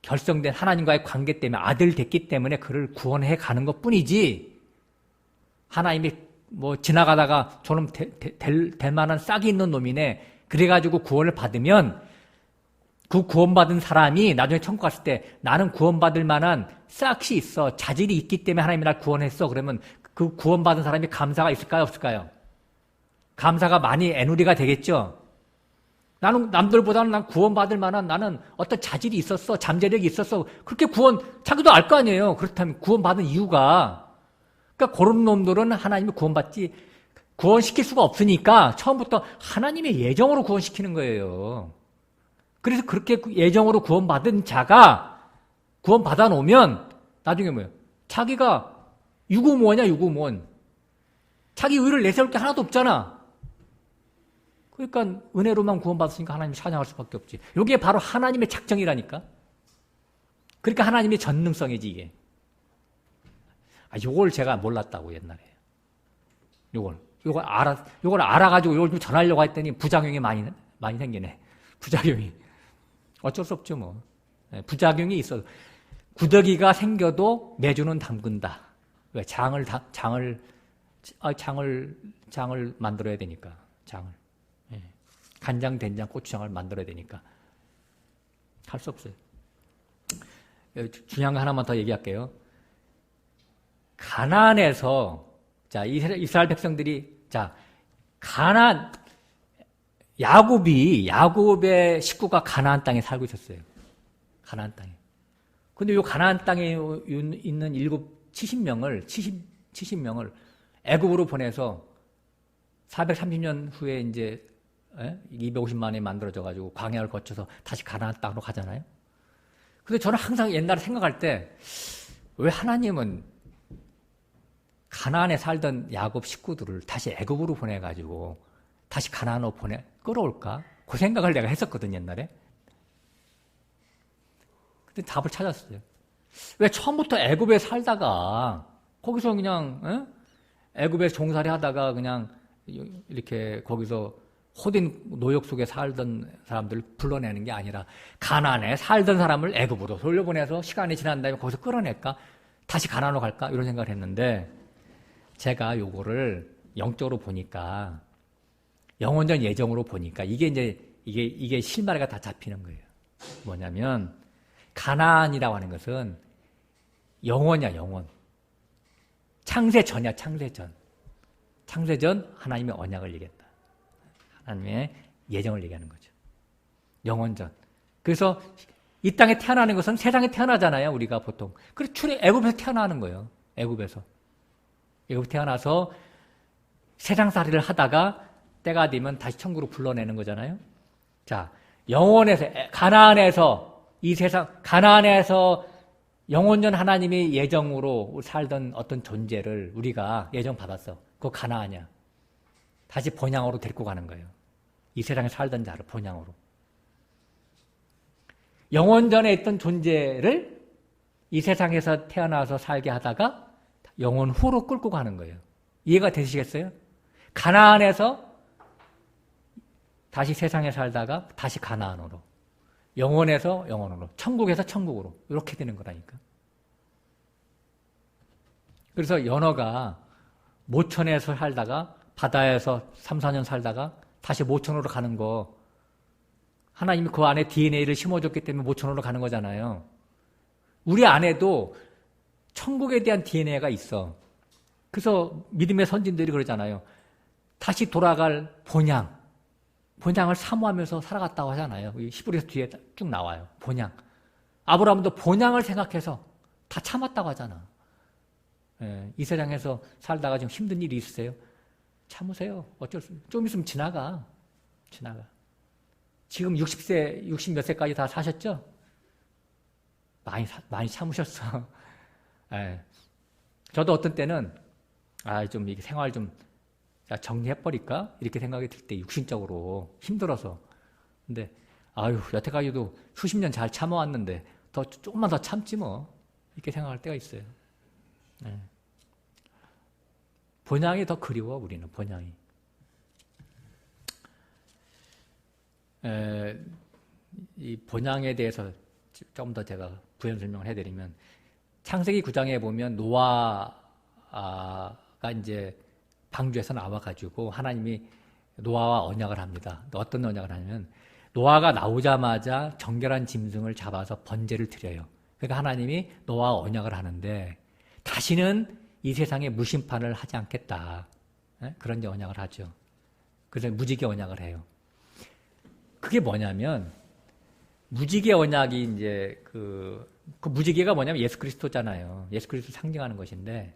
결성된 하나님과의 관계 때문에 아들 됐기 때문에 그를 구원해 가는 것 뿐이지 하나님이 지나가다가 저놈 될 만한 싹이 있는 놈이네 그래가지고 구원을 받으면 그 구원받은 사람이 나중에 천국 갔을 때 나는 구원받을 만한 싹이 있어 자질이 있기 때문에 하나님이 날 구원했어 그러면 그 구원받은 사람이 감사가 있을까요 없을까요? 감사가 많이 애누리가 되겠죠. 나는 남들보다는 난 구원받을 만한 나는 어떤 자질이 있었어 잠재력이 있었어 그렇게 자기도 알 거 아니에요. 그렇다면 구원받은 이유가 그러니까 그런 놈들은 하나님이 구원시킬 수가 없으니까 처음부터 하나님의 예정으로 구원시키는 거예요. 그래서 그렇게 예정으로 구원받은 자가 구원받아 놓으면 나중에 뭐예요? 자기가 유구무원이야 유구무원. 자기 의를 내세울 게 하나도 없잖아. 그러니까 은혜로만 구원받았으니까 하나님을 찬양할 수밖에 없지. 이게 바로 하나님의 작정이라니까. 그러니까 하나님의 전능성이지 이게. 요걸 제가 몰랐다고 옛날에. 요걸 알아가지고 이걸 좀 전하려고 했더니 부작용이 많이 생기네. 부작용이. 어쩔 수 없죠 뭐. 부작용이 있어. 구더기가 생겨도 매주는 담근다. 왜? 장을 만들어야 되니까. 장을. 간장, 된장, 고추장을 만들어야 되니까. 할 수 없어요. 중요한 거 하나만 더 얘기할게요. 가나안에서, 자, 이스라엘 백성들이, 자, 야곱의 식구가 가나안 땅에 살고 있었어요. 가나안 땅에. 근데 요 가나안 땅에 있는 70명을 애굽으로 보내서 430년 후에 이제 250만이 만들어져가지고 광야를 거쳐서 다시 가나안 땅으로 가잖아요. 근데 저는 항상 옛날에 생각할 때 왜 하나님은 가나안에 살던 야곱 식구들을 다시 애굽으로 보내가지고 다시 가나안으로 끌어올까? 그 생각을 내가 했었거든 옛날에. 근데 답을 찾았어요. 왜 처음부터 애굽에 살다가 거기서 그냥 애굽에 종살이 하다가 그냥 이렇게 거기서 호딘 노역 속에 살던 사람들을 불러내는 게 아니라 가나안에 살던 사람을 애굽으로 돌려보내서 시간이 지난 다음에 거기서 끌어낼까? 다시 가나안으로 갈까? 이런 생각을 했는데 제가 요거를 영적으로 보니까 영원전 예정으로 보니까 이게 실마리가 다 잡히는 거예요. 뭐냐면 가나안이라고 하는 것은 영원이야, 영원. 창세전이야, 창세전. 창세전 하나님의 언약을 얘기했다. 하나님의 예정을 얘기하는 거죠. 영원전. 그래서 이 땅에 태어나는 것은 세상에 태어나잖아요, 우리가 보통. 그래서 애굽에서 태어나는 거예요. 애굽에서 태어나서 세상살이를 하다가 때가 되면 다시 천국으로 불러내는 거잖아요. 자, 가나안에서 영원전 하나님의 예정으로 살던 어떤 존재를 우리가 예정받았어. 그거 가나안이야. 다시 본향으로 데리고 가는 거예요. 이 세상에 살던 자를 본향으로. 영원전에 있던 존재를 이 세상에서 태어나서 살게 하다가 영원 후로 끌고 가는 거예요. 이해가 되시겠어요? 가나안에서 다시 세상에 살다가 다시 가나안으로. 영원에서 영원으로. 천국에서 천국으로. 이렇게 되는 거라니까. 그래서 연어가 모천에서 살다가 바다에서 3, 4년 살다가 다시 모천으로 가는 거 하나님이 그 안에 DNA를 심어줬기 때문에 모천으로 가는 거잖아요. 우리 안에도 천국에 대한 DNA가 있어. 그래서 믿음의 선진들이 그러잖아요. 다시 돌아갈 본향을 사모하면서 살아갔다고 하잖아요. 히브리서 뒤에 쭉 나와요. 본향. 아브라함도 본향을 생각해서 다 참았다고 하잖아. 이 세상에서 살다가 지금 힘든 일이 있으세요? 참으세요. 어쩔 수 없어요. 좀 있으면 지나가. 지금 60 몇 세까지 다 사셨죠? 많이 참으셨어. 저도 어떤 때는 좀 이게 생활 좀 정리해버릴까? 이렇게 생각이 들 때 육신적으로 힘들어서. 근데 여태까지도 수십 년 잘 참아왔는데 조금만 더 참지 뭐. 이렇게 생각할 때가 있어요. 본향이 더 그리워, 우리는, 본향이. 이 본향에 대해서 좀 더 제가 부연 설명을 해드리면, 창세기 9장에 보면 노아가 이제 방주에서 나와가지고 하나님이 노아와 언약을 합니다. 어떤 언약을 하냐면, 노아가 나오자마자 정결한 짐승을 잡아서 번제를 드려요. 그러니까 하나님이 노아와 언약을 하는데, 다시는 이 세상에 무심판을 하지 않겠다. 그런 언약을 하죠. 그래서 무지개 언약을 해요. 그게 뭐냐면, 무지개 언약이 이제 그 무지개가 뭐냐면 예수 그리스도잖아요. 예수 그리스도 상징하는 것인데,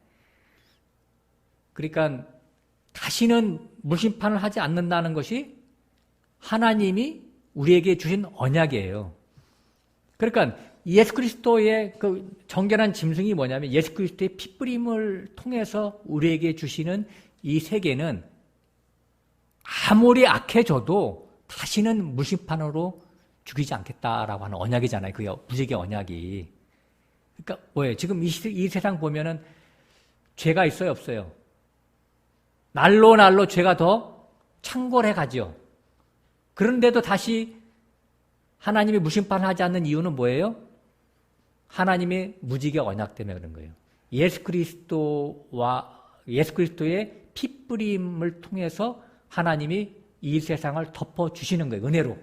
그러니까 다시는 무심판을 하지 않는다는 것이 하나님이 우리에게 주신 언약이에요. 그러니까 예수 그리스도의 그 정결한 짐승이 뭐냐면 예수 그리스도의 피 뿌림을 통해서 우리에게 주시는 이 세계는 아무리 악해져도 다시는 무심판으로 죽이지 않겠다라고 하는 언약이잖아요. 그 무지개 언약이. 그러니까 뭐예요? 지금 이 세상 보면은 죄가 있어요, 없어요? 날로 죄가 더 창궐해 가죠. 그런데도 다시 하나님이 무심판하지 않는 이유는 뭐예요? 하나님의 무지개 언약 때문에 그런 거예요. 예수 그리스도의 피뿌림을 통해서 하나님이 이 세상을 덮어주시는 거예요. 은혜로.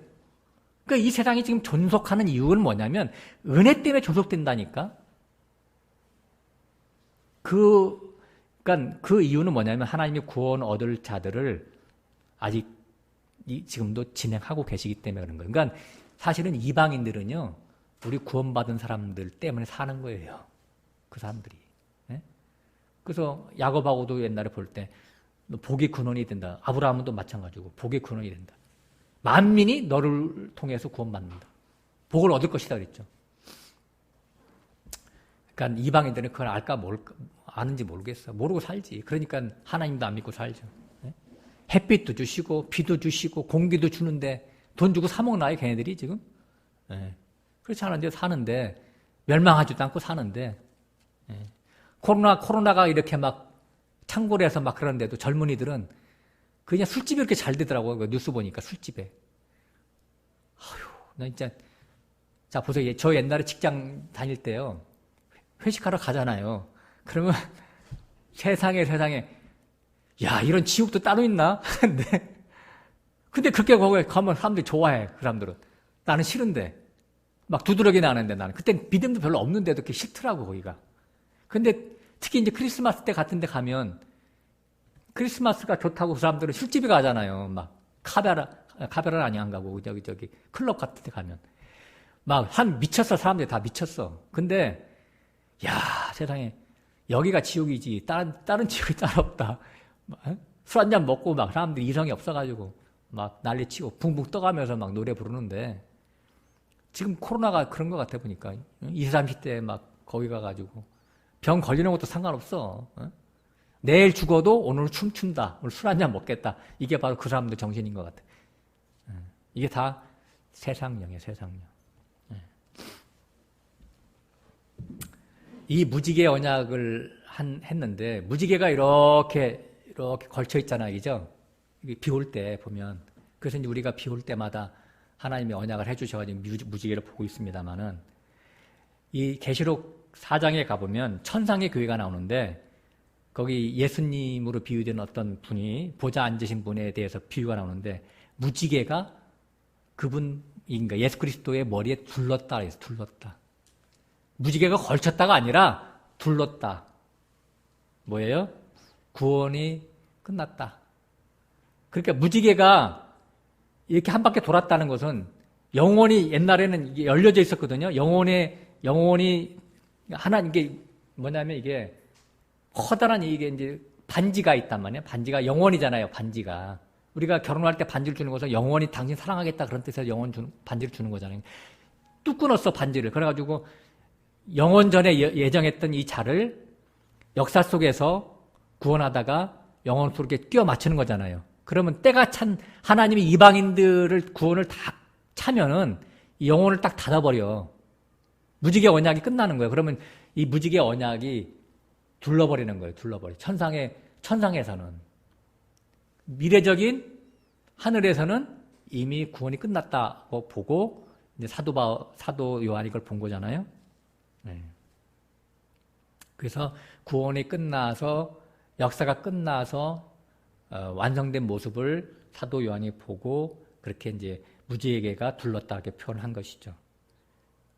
그러니까 이 세상이 지금 존속하는 이유는 뭐냐면 은혜 때문에 존속된다니까. 그러니까 그 이유는 뭐냐면 하나님이 구원 얻을 자들을 아직 지금도 진행하고 계시기 때문에 그런 거예요. 그러니까 사실은 이방인들은요, 우리 구원받은 사람들 때문에 사는 거예요. 그 사람들이. 네? 그래서 야곱하고도 옛날에 볼 때 복의 근원이 된다. 아브라함도 마찬가지고 복의 근원이 된다. 만민이 너를 통해서 구원받는다. 복을 얻을 것이다 그랬죠. 그러니까 이방인들은 그걸 알까 모를까 아는지 모르겠어. 모르고 살지. 그러니까 하나님도 안 믿고 살죠. 네? 햇빛도 주시고 비도 주시고 공기도 주는데 돈 주고 사 먹나요, 걔네들이 지금? 네. 그렇지 않은데 사는데 멸망하지도 않고 사는데 네. 코로나가 이렇게 막 창궐해서 막 그러는데도 젊은이들은 그냥 술집이 이렇게 잘 되더라고요. 뉴스 보니까 술집에. 아휴, 나 진짜. 자, 보세요. 저 옛날에 직장 다닐 때요. 회식하러 가잖아요. 그러면 세상에. 야, 이런 지옥도 따로 있나? 근데 그렇게 거기에 가면 사람들이 좋아해. 그 사람들은. 나는 싫은데. 막 두드러기 나는데 나는. 그때 믿음도 별로 없는데도 그렇게 싫더라고, 거기가. 근데 특히 이제 크리스마스 때 같은 데 가면 크리스마스가 좋다고 그 사람들은 술집에 가잖아요. 막 카베라 아니 안 가고 저기 클럽 같은 데 가면 막 미쳤어. 사람들이 다 미쳤어. 근데 야, 세상에 여기가 지옥이지 다른 지옥이 따로 없다. 술 한잔 먹고 막 사람들이 이성이 없어가지고 막 난리치고 붕붕 떠가면서 막 노래 부르는데 지금 코로나가 그런 것 같아 보니까 20, 30대 막 거기 가가지고 병 걸리는 것도 상관없어. 내일 죽어도 오늘 춤춘다. 오늘 술 한잔 먹겠다. 이게 바로 그 사람들 정신인 것 같아. 이게 다 세상령이에요. 세상령. 이 무지개 언약을 했는데 무지개가 이렇게 걸쳐 있잖아요. 그죠? 비 올 때 보면. 그래서 이제 우리가 비 올 때마다 하나님이 언약을 해주셔가지고 무지개를 보고 있습니다만은 이 계시록 4장에 가보면 천상의 교회가 나오는데 거기 예수님으로 비유된 어떤 분이 보좌 앉으신 분에 대해서 비유가 나오는데 무지개가 그분인가 예수 그리스도의 머리에 둘렀다 그래서 둘렀다. 무지개가 걸쳤다가 아니라 둘렀다. 뭐예요? 구원이 끝났다. 그러니까 무지개가 이렇게 한 바퀴 돌았다는 것은 영혼이 옛날에는 열려져 있었거든요. 영혼이 하나 이게 뭐냐면 이게 커다란 이게 이제 반지가 있단 말이에요. 반지가 영혼이잖아요. 반지가 우리가 결혼할 때 반지를 주는 것은 영혼이 당신 사랑하겠다 그런 뜻에서 반지를 주는 거잖아요. 뚝 끊었어 반지를. 그래가지고 영원 전에 예정했던 이 자를 역사 속에서 구원하다가 영혼 속에 끼워 맞추는 거잖아요. 그러면 때가 찬 하나님이 이방인들을 구원을 다 차면은 이 영혼을 딱 닫아버려. 무지개 언약이 끝나는 거예요. 그러면 이 무지개 언약이 둘러버리는 거예요. 둘러버려. 천상에서는. 미래적인 하늘에서는 이미 구원이 끝났다고 보고 이제 사도 요한이 이걸 본 거잖아요. 네. 그래서 구원이 끝나서 역사가 끝나서 완성된 모습을 사도 요한이 보고 그렇게 이제 무지개가 둘렀다 이렇게 표현한 것이죠.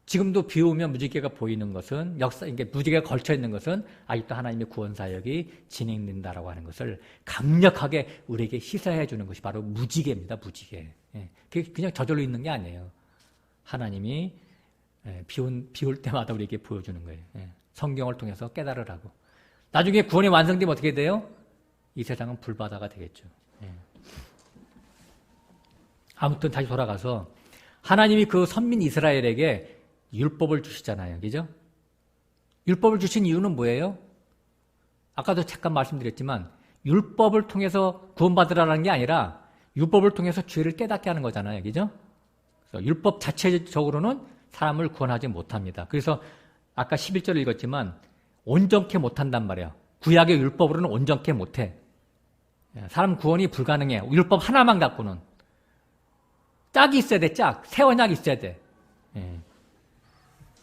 지금도 비 오면 무지개가 보이는 것은 이게 무지개가 걸쳐 있는 것은 아직도 하나님의 구원 사역이 진행된다라고 하는 것을 강력하게 우리에게 시사해 주는 것이 바로 무지개입니다. 무지개. 예. 그게 그냥 저절로 있는 게 아니에요. 하나님이 비 올 때마다 우리에게 보여주는 거예요. 예. 성경을 통해서 깨달으라고. 나중에 구원이 완성되면 어떻게 돼요? 이 세상은 불바다가 되겠죠. 예. 아무튼 다시 돌아가서 하나님이 그 선민 이스라엘에게 율법을 주시잖아요. 그죠? 율법을 주신 이유는 뭐예요? 아까도 잠깐 말씀드렸지만 율법을 통해서 구원받으라는 게 아니라 율법을 통해서 죄를 깨닫게 하는 거잖아요. 그죠? 그래서 율법 자체적으로는 사람을 구원하지 못합니다. 그래서 아까 11절을 읽었지만 온전케 못한단 말이에요. 구약의 율법으로는 온전케 못해. 사람 구원이 불가능해. 율법 하나만 갖고는. 짝이 있어야 돼, 짝. 새 언약이 있어야 돼.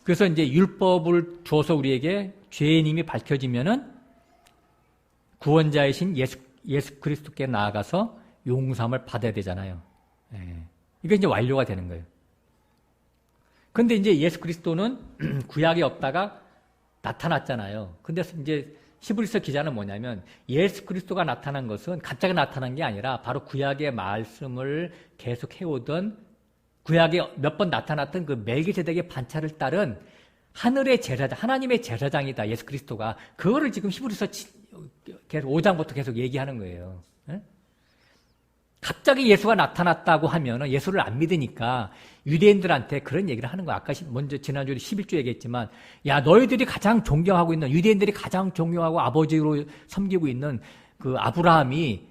그래서 이제 율법을 줘서 우리에게 죄인임이 밝혀지면은 구원자이신 예수 그리스도께 나아가서 용서함을 받아야 되잖아요. 이게 이제 완료가 되는 거예요. 근데 이제 예수 그리스도는 구약이 없다가 나타났잖아요. 근데 이제 히브리서 기자는 뭐냐면 예수 그리스도가 나타난 것은 갑자기 나타난 게 아니라 바로 구약의 말씀을 계속 해오던 구약에 몇 번 나타났던 그 멜기세덱의 반차를 따른 하늘의 제사장, 하나님의 제사장이다, 예수 그리스도가. 그거를 지금 히브리서 계속 5장부터 계속 얘기하는 거예요. 갑자기 예수가 나타났다고 하면 예수를 안 믿으니까 유대인들한테 그런 얘기를 하는 거야. 아까 먼저 지난주에 11주 얘기했지만, 야, 너희들이 가장 존경하고 있는, 유대인들이 가장 존경하고 아버지로 섬기고 있는 그 아브라함이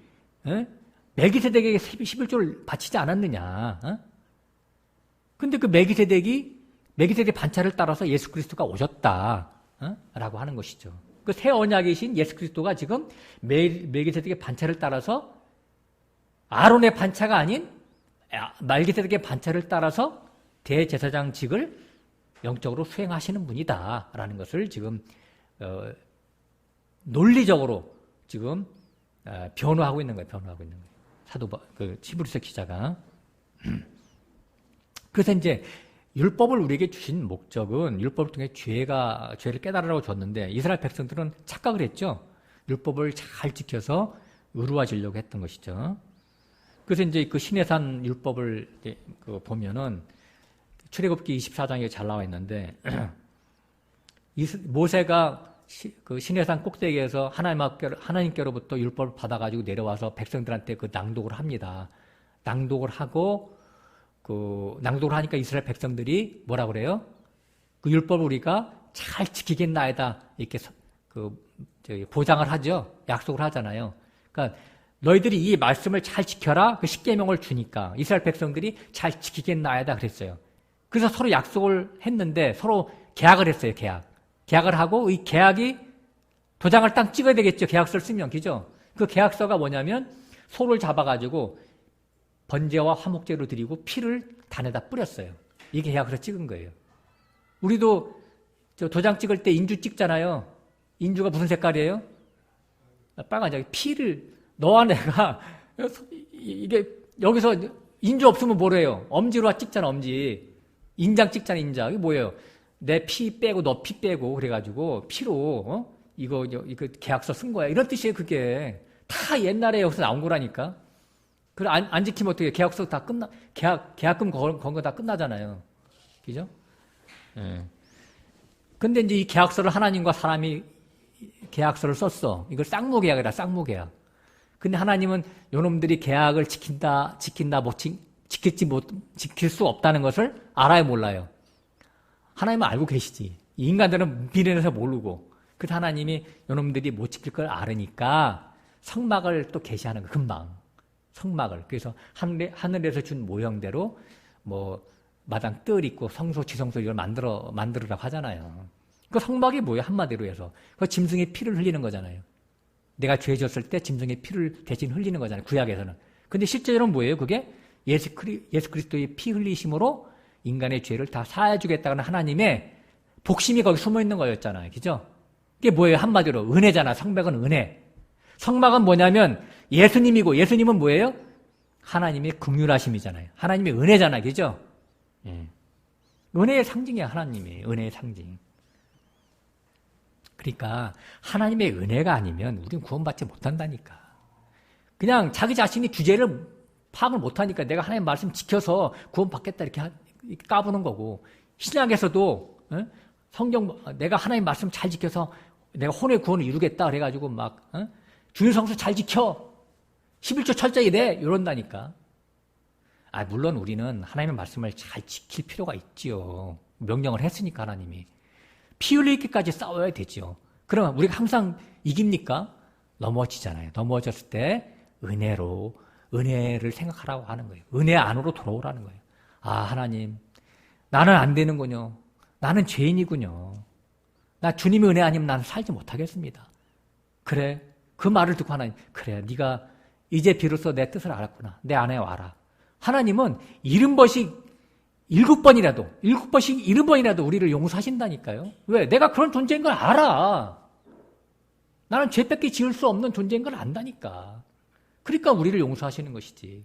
멜기세덱에게 11조를 바치지 않았느냐. 근데 그 멜기세덱 반차를 따라서 예수 그리스도가 오셨다. 라고 하는 것이죠. 그 새 언약이신 예수 그리스도가 지금 멜기세덱의 반차를 따라서 아론의 반차가 아닌 멜기세덱의 반차를 따라서 대제사장직을 영적으로 수행하시는 분이다라는 것을 지금 논리적으로 지금 변호하고 있는 거예요. 사도 히브리서 기자가. 그래서 이제 율법을 우리에게 주신 목적은 율법을 통해 죄를 깨달으라고 줬는데 이스라엘 백성들은 착각을 했죠. 율법을 잘 지켜서 의로워지려고 했던 것이죠. 그래서 이제 그 시내산 율법을 보면은 출애굽기 24장에 잘 나와 있는데 모세가 그 시내산 꼭대기에서 하나님께로부터 율법을 받아가지고 내려와서 백성들한테 그 낭독을 합니다. 낭독을 하니까 이스라엘 백성들이 뭐라 그래요? 그 율법을 우리가 잘 지키겠나이다 이렇게 보장을 하죠. 약속을 하잖아요. 그러니까 너희들이 이 말씀을 잘 지켜라. 그 십계명을 주니까 이스라엘 백성들이 잘 지키겠나이다 그랬어요. 그래서 서로 약속을 했는데 서로 계약을 했어요. 계약을 하고 이 계약이 도장을 딱 찍어야 되겠죠. 계약서를 쓰면 그죠? 그 계약서가 뭐냐면 소를 잡아가지고 번제와 화목제로 드리고 피를 단에다 뿌렸어요. 이게 계약서 찍은 거예요. 우리도 도장 찍을 때 인주 찍잖아요. 인주가 무슨 색깔이에요? 빨간색. 피를 너와 내가 이게 여기서 인주 없으면 뭐래요? 엄지로 찍잖아. 엄지. 인장 찍잖아. 인장. 이게 뭐예요? 내 피 빼고 너 피 빼고 그래가지고 피로 이거 계약서 쓴 거야. 이런 뜻이에요. 그게 다 옛날에 여기서 나온 거라니까. 그걸 안 지키면 어떻게 계약서 다 계약금 건 거 다 끝나잖아요. 그죠? 예. 근데 이제 이 계약서를 하나님과 사람이 계약서를 썼어. 이걸 쌍무계약이라, 쌍무계약. 근데 하나님은 요놈들이 계약을 지킬 수 없다는 것을 알아요, 몰라요? 하나님은 알고 계시지. 인간들은 미련해서 모르고. 그래서 하나님이 요놈들이 못 지킬 걸 알으니까 성막을 또 계시하는 거예요, 금방. 성막을. 그래서 하늘에서 준 모형대로 마당 뜰 있고 성소, 지성소 이걸 만들으라고 하잖아요. 그 성막이 뭐예요? 한마디로 해서. 그 짐승의 피를 흘리는 거잖아요. 내가 죄 졌을 때 짐승의 피를 대신 흘리는 거잖아요. 구약에서는. 근데 실제로는 뭐예요? 그게 예수 그리스도의 피 흘리심으로 인간의 죄를 다 사해주겠다는 하나님의 복심이 거기 숨어 있는 거였잖아요. 그죠? 그게 뭐예요? 한마디로 은혜잖아. 성막은 은혜. 성막은 뭐냐면 예수님이고 예수님은 뭐예요? 하나님의 긍휼하심이잖아요. 하나님의 은혜잖아요. 그죠? 예. 은혜의 상징이야. 하나님의 은혜의 상징. 그러니까 하나님의 은혜가 아니면 우리는 구원받지 못한다니까. 그냥 자기 자신이 주제를 파악을 못하니까 내가 하나님 말씀 지켜서 구원받겠다 이렇게 까부는 거고, 신약에서도 성경 내가 하나님 말씀 잘 지켜서 내가 혼의 구원을 이루겠다 그래가지고 막 주일 성수 잘 지켜 11조 철저히 내 이런다니까. 물론 우리는 하나님의 말씀을 잘 지킬 필요가 있지요. 명령을 했으니까 하나님이 피 흘리기까지 싸워야 되지요. 그러면 우리가 항상 이깁니까? 넘어지잖아요. 넘어졌을 때 은혜를 생각하라고 하는 거예요. 은혜 안으로 돌아오라는 거예요. 아, 하나님, 나는 안 되는군요. 나는 죄인이군요. 나 주님의 은혜 아니면 나는 살지 못하겠습니다. 그래, 그 말을 듣고 하나님, 그래, 네가 이제 비로소 내 뜻을 알았구나. 내 안에 와라. 하나님은 70번씩 70번이라도 우리를 용서하신다니까요. 왜? 내가 그런 존재인 걸 알아. 나는 죄밖에 지을 수 없는 존재인 걸 안다니까. 그러니까 우리를 용서하시는 것이지.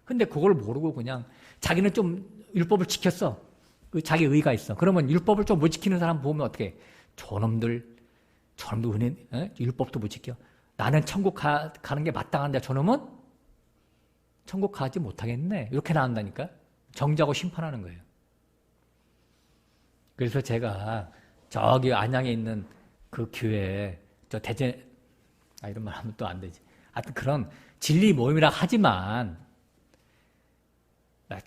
근데 그걸 모르고 그냥 자기는 좀 율법을 지켰어. 자기 의가 있어. 그러면 율법을 좀 못 지키는 사람 보면 어떻게? 저놈들 은혜, 율법도 못 지켜. 나는 천국 가는 게 마땅한데 저놈은 천국 가지 못하겠네. 이렇게 나온다니까. 정죄하고 심판하는 거예요. 그래서 제가 저기 안양에 있는 그 교회에 이런 말 하면 또 안 되지. 하여튼 그런 진리 모임이라 하지만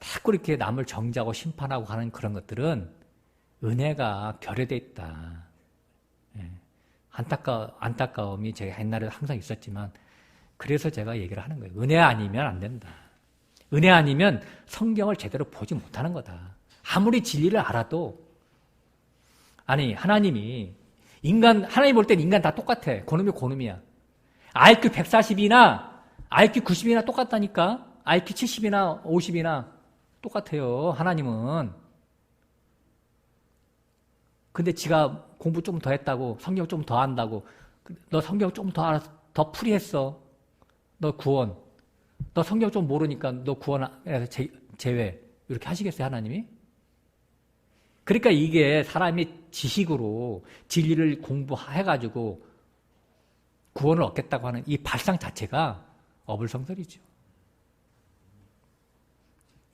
자꾸 이렇게 남을 정죄하고 심판하고 하는 그런 것들은 은혜가 결여되어 있다. 안타까움이 제가 옛날에 항상 있었지만 그래서 제가 얘기를 하는 거예요. 은혜 아니면 안 된다. 은혜 아니면 성경을 제대로 보지 못하는 거다. 아무리 진리를 알아도 하나님이 하나님 볼 땐 인간 다 똑같아. 고놈이야. IQ 140이나 IQ 90이나 똑같다니까. IQ 70이나 50이나 똑같아요. 하나님은. 근데 지가 공부 좀 더 했다고, 성경 좀 더 안다고, 너 성경 좀 더 알아서 더 풀이했어. 너 구원. 너 성경 좀 모르니까 너 구원에서 제외. 이렇게 하시겠어요, 하나님이? 그러니까 이게 사람이 지식으로 진리를 공부해가지고 구원을 얻겠다고 하는 이 발상 자체가 어불성설이죠.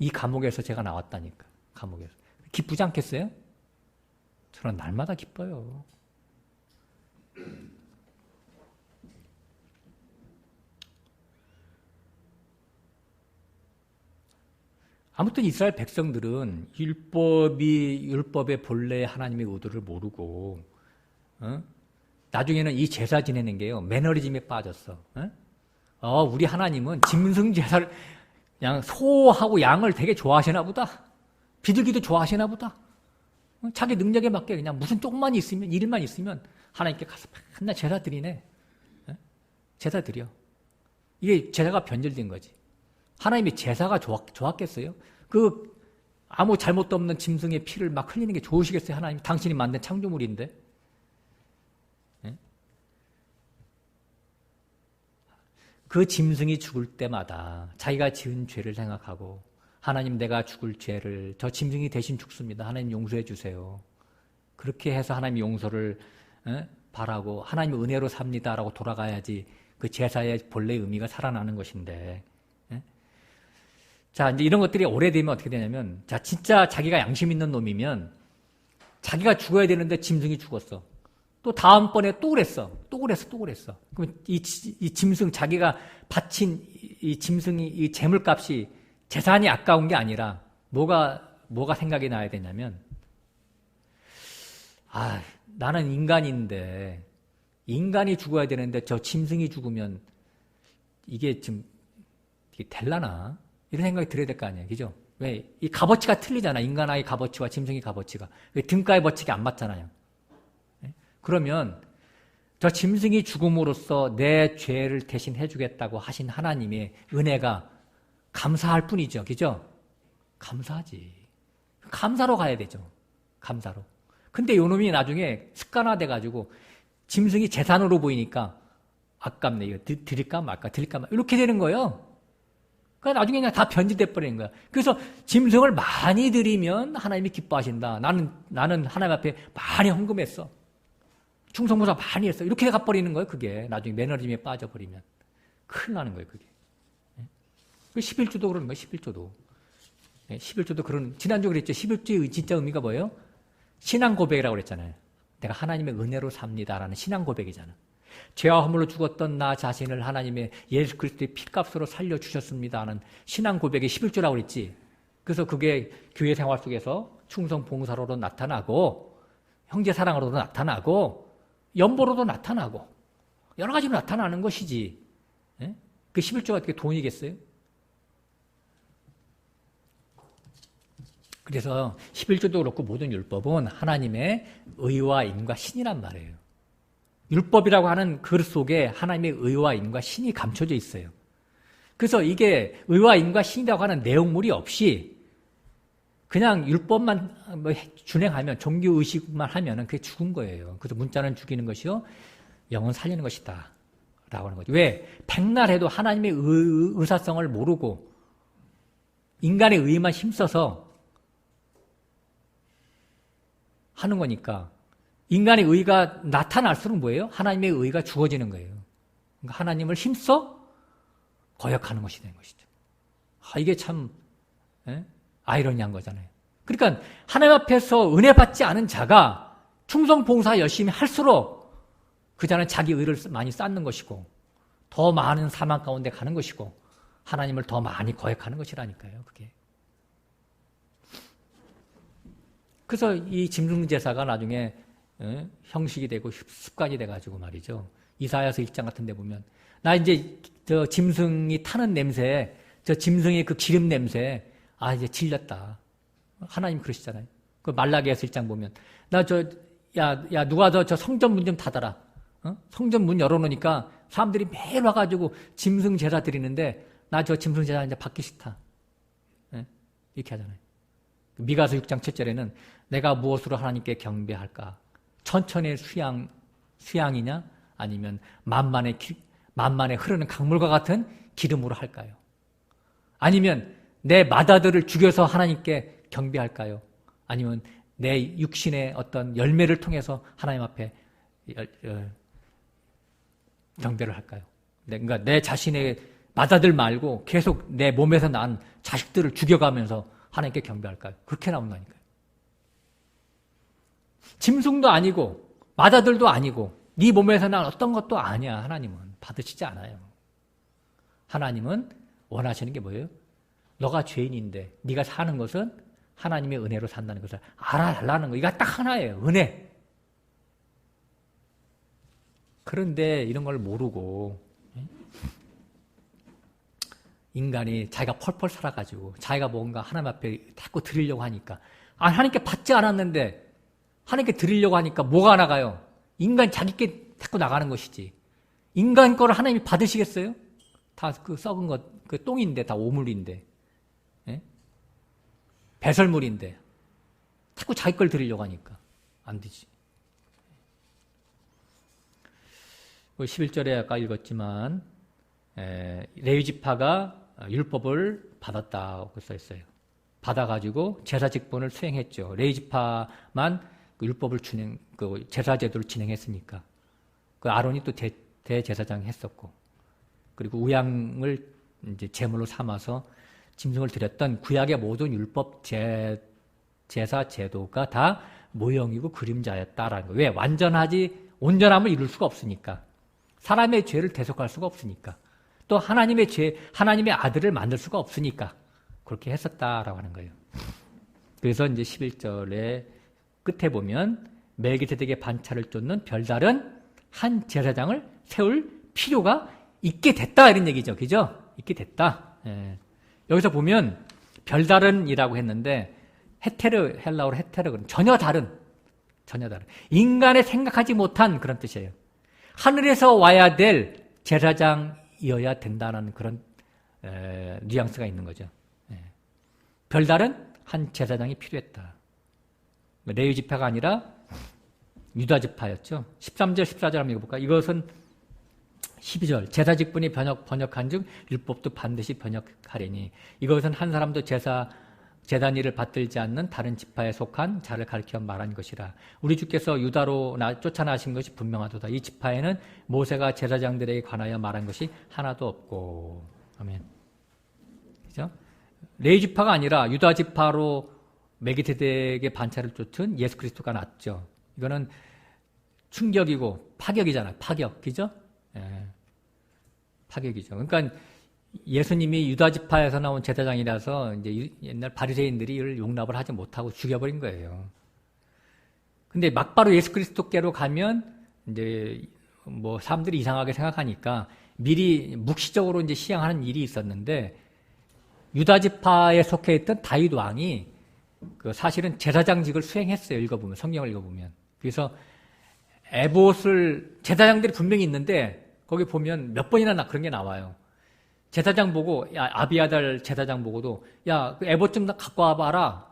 이 감옥에서 제가 나왔다니까. 감옥에서. 기쁘지 않겠어요? 저는 날마다 기뻐요. 아무튼 이스라엘 백성들은 율법의 본래 하나님의 의도를 모르고, 나중에는 이 제사 지내는 게요, 매너리즘에 빠졌어. 우리 하나님은 짐승 제사를, 그냥 소하고 양을 되게 좋아하시나 보다. 비둘기도 좋아하시나 보다. 자기 능력에 맞게 그냥 무슨 쪽만 있으면, 일만 있으면 하나님께 가서 맨날 제사 드리네. 제사 드려. 이게 제사가 변절된 거지. 하나님이 제사가 좋았겠어요? 아무 잘못도 없는 짐승의 피를 막 흘리는 게 좋으시겠어요? 하나님, 당신이 만든 창조물인데. 그 짐승이 죽을 때마다 자기가 지은 죄를 생각하고, 하나님, 내가 죽을 죄를 저 짐승이 대신 죽습니다. 하나님 용서해 주세요. 그렇게 해서 하나님 용서를 바라고 하나님 은혜로 삽니다라고 돌아가야지 그 제사의 본래 의미가 살아나는 것인데. 자, 이제 이런 것들이 오래되면 어떻게 되냐면, 자, 진짜 자기가 양심 있는 놈이면 자기가 죽어야 되는데 짐승이 죽었어. 또 다음번에 또 그랬어. 그럼 이 짐승, 자기가 바친 이 짐승이, 이 재물값이 재산이 아까운 게 아니라 뭐가 생각이 나야 되냐면, 나는 인간인데, 인간이 죽어야 되는데 저 짐승이 죽으면 이게 될라나? 이런 생각이 들어야 될 거 아니에요. 그죠? 왜? 이 값어치가 틀리잖아. 인간의 값어치와 짐승의 값어치가. 등가의 법칙이 안 맞잖아요. 그러면 저 짐승이 죽음으로써 내 죄를 대신 해주겠다고 하신 하나님의 은혜가 감사할 뿐이죠. 그죠? 감사하지. 감사로 가야 되죠. 감사로. 근데 요 놈이 나중에 습관화돼가지고 짐승이 재산으로 보이니까 아깝네. 이거 드릴까 말까 이렇게 되는 거예요. 그러니까 나중에 그냥 다 변질돼 버리는 거야. 그래서 짐승을 많이 드리면 하나님이 기뻐하신다. 나는 하나님 앞에 많이 헌금했어. 충성무사 많이 했어. 이렇게 가버리는 거예요. 그게 나중에 매너리즘에 빠져버리면 큰일 나는 거예요. 그게. 11조도 그러는 거예요. 11조도. 11조도 그런, 지난주에 그랬죠. 11조의 진짜 의미가 뭐예요? 신앙 고백이라고 그랬잖아요. 내가 하나님의 은혜로 삽니다라는 신앙 고백이잖아. 죄와 허물로 죽었던 나 자신을 하나님의 예수 그리스도의 피값으로 살려주셨습니다 하는 신앙 고백의 11조라고 그랬지. 그래서 그게 교회 생활 속에서 충성 봉사로도 나타나고, 형제 사랑으로도 나타나고, 연보로도 나타나고, 여러 가지로 나타나는 것이지. 예? 그 11조가 어떻게 돈이겠어요? 그래서 11조도 그렇고 모든 율법은 하나님의 의와 인과 신이란 말이에요. 율법이라고 하는 글 속에 하나님의 의와 인과 신이 감춰져 있어요. 그래서 이게 의와 인과 신이라고 하는 내용물이 없이 그냥 율법만 준행하면, 종교의식만 하면 그게 죽은 거예요. 그래서 문자는 죽이는 것이요, 영은 살리는 것이다 라고 하는 거죠. 왜? 백날 해도 하나님의 의사성을 모르고 인간의 의만 힘써서 하는 거니까, 인간의 의가 나타날수록 뭐예요? 하나님의 의가 죽어지는 거예요. 그러니까 하나님을 힘써 거역하는 것이 되는 것이죠. 이게 참 아이러니한 거잖아요. 그러니까 하나님 앞에서 은혜 받지 않은 자가 충성 봉사 열심히 할수록 그 자는 자기 의를 많이 쌓는 것이고 더 많은 사망 가운데 가는 것이고 하나님을 더 많이 거역하는 것이라니까요. 그게. 그래서 이 짐승제사가 나중에 형식이 되고 습관이 돼가지고 말이죠. 이사야서 1장 같은 데 보면 나 이제 저 짐승이 타는 냄새, 저 짐승의 그 기름 냄새, 이제 질렸다. 하나님 그러시잖아요. 그 말라기야서 1장 보면 야 누가 저 성전 문 좀 닫아라. 성전 문 열어놓으니까 사람들이 매일 와가지고 짐승 제사 드리는데 나 저 짐승 제사 이제 받기 싫다. 이렇게 하잖아요. 미가서 6장 7절에는 내가 무엇으로 하나님께 경배할까? 천천의 수양이냐? 아니면 만만에 흐르는 강물과 같은 기름으로 할까요? 아니면 내 맏아들을 죽여서 하나님께 경배할까요? 아니면 내 육신의 어떤 열매를 통해서 하나님 앞에 경배를 할까요? 그러니까 내 자신의 맏아들 말고 계속 내 몸에서 난 자식들을 죽여가면서 하나님께 경배할까요? 그렇게 나온다니까요. 짐승도 아니고 맏아들도 아니고 네 몸에서 난 어떤 것도 아니야. 하나님은 받으시지 않아요. 하나님은 원하시는 게 뭐예요? 너가 죄인인데 네가 사는 것은 하나님의 은혜로 산다는 것을 알아달라는 거. 이거 딱 하나예요. 은혜. 그런데 이런 걸 모르고 인간이 자기가 펄펄 살아가지고 자기가 뭔가 하나님 앞에 자꾸 드리려고 하니까 하나님께 받지 않았는데 하나님께 드리려고 하니까 뭐가 나가요? 인간 자기께 자꾸 나가는 것이지. 인간 거를 하나님이 받으시겠어요? 다 그 썩은 것, 그 똥인데 다 오물인데, 배설물인데 자꾸 자기 걸 드리려고 하니까 안 되지. 11절에 아까 읽었지만 레위 지파가 율법을 받았다고 써 있어요. 받아가지고 제사 직분을 수행했죠. 레위 지파만 그 율법을 그 제사 제도를 진행했으니까. 그 아론이 또 대제사장 했었고, 그리고 우양을 이제 제물로 삼아서 짐승을 드렸던 구약의 모든 율법 제사 제도가 다 모형이고 그림자였다라는 거예요. 왜? 온전함을 이룰 수가 없으니까. 사람의 죄를 대속할 수가 없으니까. 또 하나님의 아들을 만들 수가 없으니까. 그렇게 했었다라고 하는 거예요. 그래서 이제 11절에 끝에 보면 멜기세덱의 반차를 쫓는 별다른 한 제사장을 세울 필요가 있게 됐다 이런 얘기죠. 그죠? 있게 됐다. 여기서 보면 별다른이라고 했는데 헬라어로 헤테르, 전혀 다른 인간의 생각하지 못한 그런 뜻이에요. 하늘에서 와야 될 제사장이어야 된다는 그런 뉘앙스가 있는 거죠. 별다른 한 제사장이 필요했다. 레위 지파가 아니라 유다 지파였죠. 13절, 14절 한번 읽어볼까? 이것은 12절. 제사 직분이 번역한 즉 율법도 반드시 번역하리니 이것은 한 사람도 제단 일을 받들지 않는 다른 지파에 속한 자를 가리켜 말한 것이라. 우리 주께서 유다로 쫓아나신 것이 분명하도다. 이 지파에는 모세가 제사장들에게 관하여 말한 것이 하나도 없고. 아멘. 그죠? 레위 지파가 아니라 유다 지파로 멜기세덱의 반차를 쫓은 예수 그리스도가 났죠. 이거는 충격이고 파격이잖아요. 파격. 그죠? 파격이죠. 그러니까 예수님이 유다 지파에서 나온 제사장이라서 이제 옛날 바리새인들이 이를 용납을 하지 못하고 죽여버린 거예요. 근데 막바로 예수 그리스도께로 가면 이제 뭐 사람들이 이상하게 생각하니까 미리 묵시적으로 이제 시행하는 일이 있었는데 유다 지파에 속해 있던 다윗 왕이 그 사실은 제사장직을 수행했어요. 읽어보면 성경을 읽어보면. 그래서 에봇을 제사장들이 분명히 있는데 거기 보면 몇 번이나 그런 게 나와요. 제사장 보고 야 아비아달 제사장 보고도 야 그 에봇 좀 갖고 와봐라.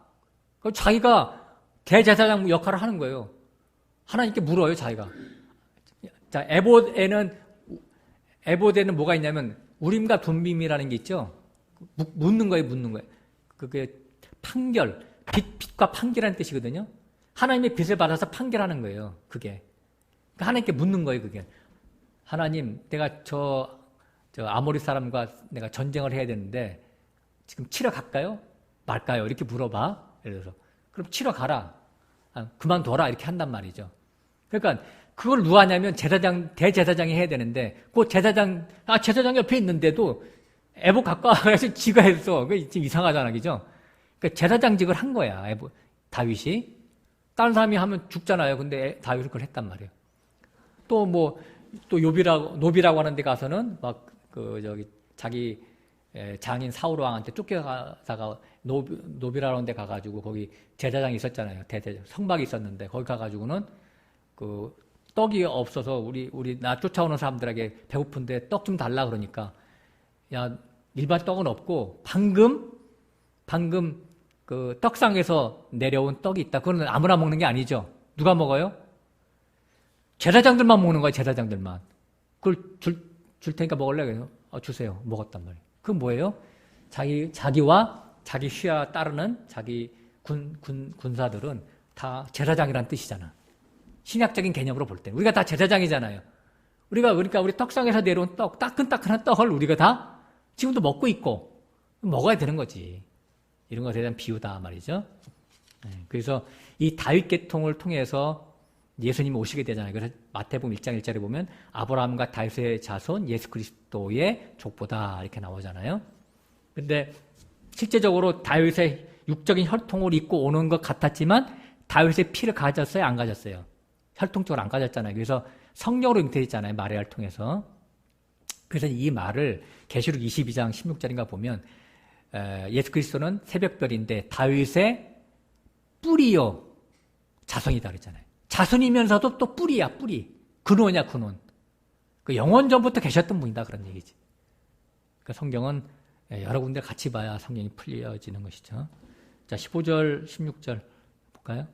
그럼 자기가 대제사장 역할을 하는 거예요. 하나님께 물어요 자기가. 자 에봇에는 뭐가 있냐면 우림과 둠빔이라는 게 있죠. 묻는 거예요. 그게 판결, 빛과 판결하는 뜻이거든요. 하나님의 빛을 받아서 판결하는 거예요. 그게. 그러니까 하나님께 묻는 거예요. 그게. 하나님, 내가 저 아모리 사람과 내가 전쟁을 해야 되는데 지금 치러 갈까요? 말까요? 이렇게 물어봐. 예를 들어서 그럼 치러 가라. 그만둬라. 이렇게 한단 말이죠. 그러니까 그걸 누가 하냐면 대제사장이 해야 되는데 그 제사장 옆에 있는데도 에봇 갖고 와서 지가 했어. 그게 좀 이상하잖아. 그죠? 그러니까 제사장직을 한 거야. 다윗이. 다른 사람이 하면 죽잖아요. 근데 다윗은 그걸 했단 말이에요. 또 노비라고 하는 데 가서는 자기 장인 사울 왕한테 쫓겨가다가 노비라고 하는 데 가가지고 거기 제사장이 있었잖아요. 성막이 있었는데 거기 가가지고는 그 떡이 없어서 나 쫓아오는 사람들에게 배고픈데 떡 좀 달라 그러니까 야 일반 떡은 없고 방금 그 떡상에서 내려온 떡이 있다. 그건 아무나 먹는 게 아니죠. 누가 먹어요? 제사장들만 먹는 거예요. 제사장들만. 그걸 줄 테니까 먹을래? 그래서 주세요. 먹었단 말이에요. 그건 뭐예요? 자기와 자기 휘하 따르는 자기 군사들은 다 제사장이란 뜻이잖아. 신약적인 개념으로 볼 때. 우리가 다 제사장이잖아요. 그러니까 우리 떡상에서 내려온 떡, 따끈따끈한 떡을 우리가 다 지금도 먹고 있고 먹어야 되는 거지. 이런 것에 대한 비유다 말이죠. 그래서 이 다윗 계통을 통해서 예수님이 오시게 되잖아요. 그래서 마태복음 1장 1절에 보면 아브라함과 다윗의 자손 예수 그리스도의 족보다 이렇게 나오잖아요. 근데 실제적으로 다윗의 육적인 혈통을 입고 오는 것 같았지만 다윗의 피를 가졌어요? 안 가졌어요? 혈통적으로 안 가졌잖아요. 그래서 성령으로 잉태했잖아요. 마리아를 통해서. 그래서 이 말을 계시록 22장 16절인가 보면 예수 그리스도는 새벽별인데 다윗의 뿌리요 자손이다 그랬잖아요. 자손이면서도 또 뿌리야 뿌리. 근원이야 근원. 그 영원 전부터 계셨던 분이다 그런 얘기지. 그러니까 성경은 여러 군데 같이 봐야 성경이 풀려지는 것이죠. 자 15절 16절 볼까요?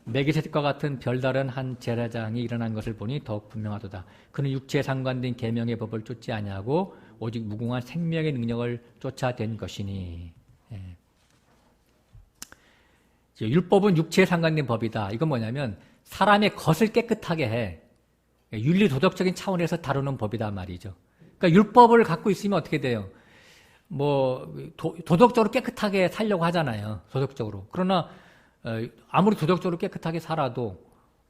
멜기세덱과 같은 별다른 한 제사장이 일어난 것을 보니 더욱 분명하도다. 그는 육체에 상관된 계명의 법을 쫓지 아니하고 오직 무궁한 생명의 능력을 쫓아댄 것이니. 예. 율법은 육체에 상관된 법이다. 이건 뭐냐면 사람의 것을 깨끗하게 해. 윤리 도덕적인 차원에서 다루는 법이다 말이죠. 그러니까 율법을 갖고 있으면 어떻게 돼요? 도덕적으로 깨끗하게 살려고 하잖아요. 도덕적으로. 그러나 아무리 도덕적으로 깨끗하게 살아도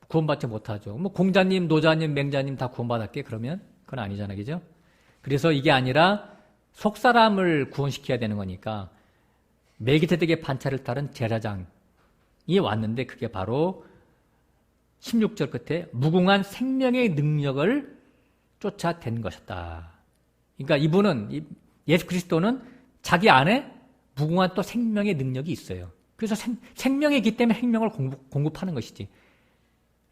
구원받지 못하죠. 공자님, 노자님, 맹자님 다 구원받았게? 그러면 그건 아니잖아요. 그죠? 그래서 이게 아니라 속사람을 구원시켜야 되는 거니까 멜기세덱의 판차를 따른 제사장이 왔는데 그게 바로 16절 끝에 무궁한 생명의 능력을 쫓아댄 것이다. 그러니까 이분은 예수 그리스도는 자기 안에 무궁한 또 생명의 능력이 있어요. 그래서 생명이기 때문에 생명을 공급하는 것이지.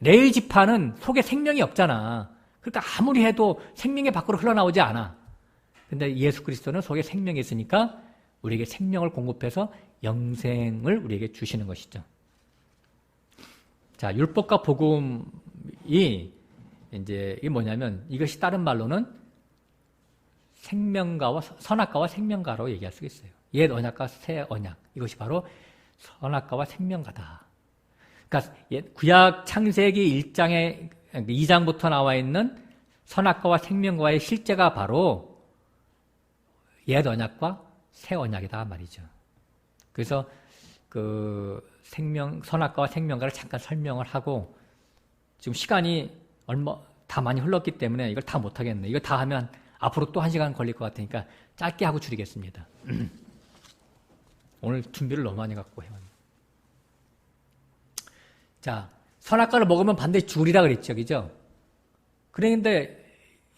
레위 지파는 속에 생명이 없잖아. 그러니까 아무리 해도 생명이 밖으로 흘러나오지 않아. 근데 예수 그리스도는 속에 생명이 있으니까 우리에게 생명을 공급해서 영생을 우리에게 주시는 것이죠. 자, 율법과 복음이 이제 이게 뭐냐면 이것이 다른 말로는 생명가와 선악과와 생명가로 얘기할 수 있어요. 옛 언약과 새 언약. 이것이 바로 선악과와 생명가다. 그러니까 구약 창세기 2장부터 나와 있는 선악과와 생명과의 실제가 바로 옛 언약과 새 언약이다 말이죠. 그래서 그 선악과와 생명과를 잠깐 설명을 하고 지금 시간이 다 많이 흘렀기 때문에 이걸 다 못하겠네. 이거 다 하면 앞으로 또 1시간 걸릴 것 같으니까 짧게 하고 줄이겠습니다. 오늘 준비를 너무 많이 갖고 해왔네. 자, 선악과를 먹으면 반드시 죽으리라 그랬죠. 그죠? 그랬는데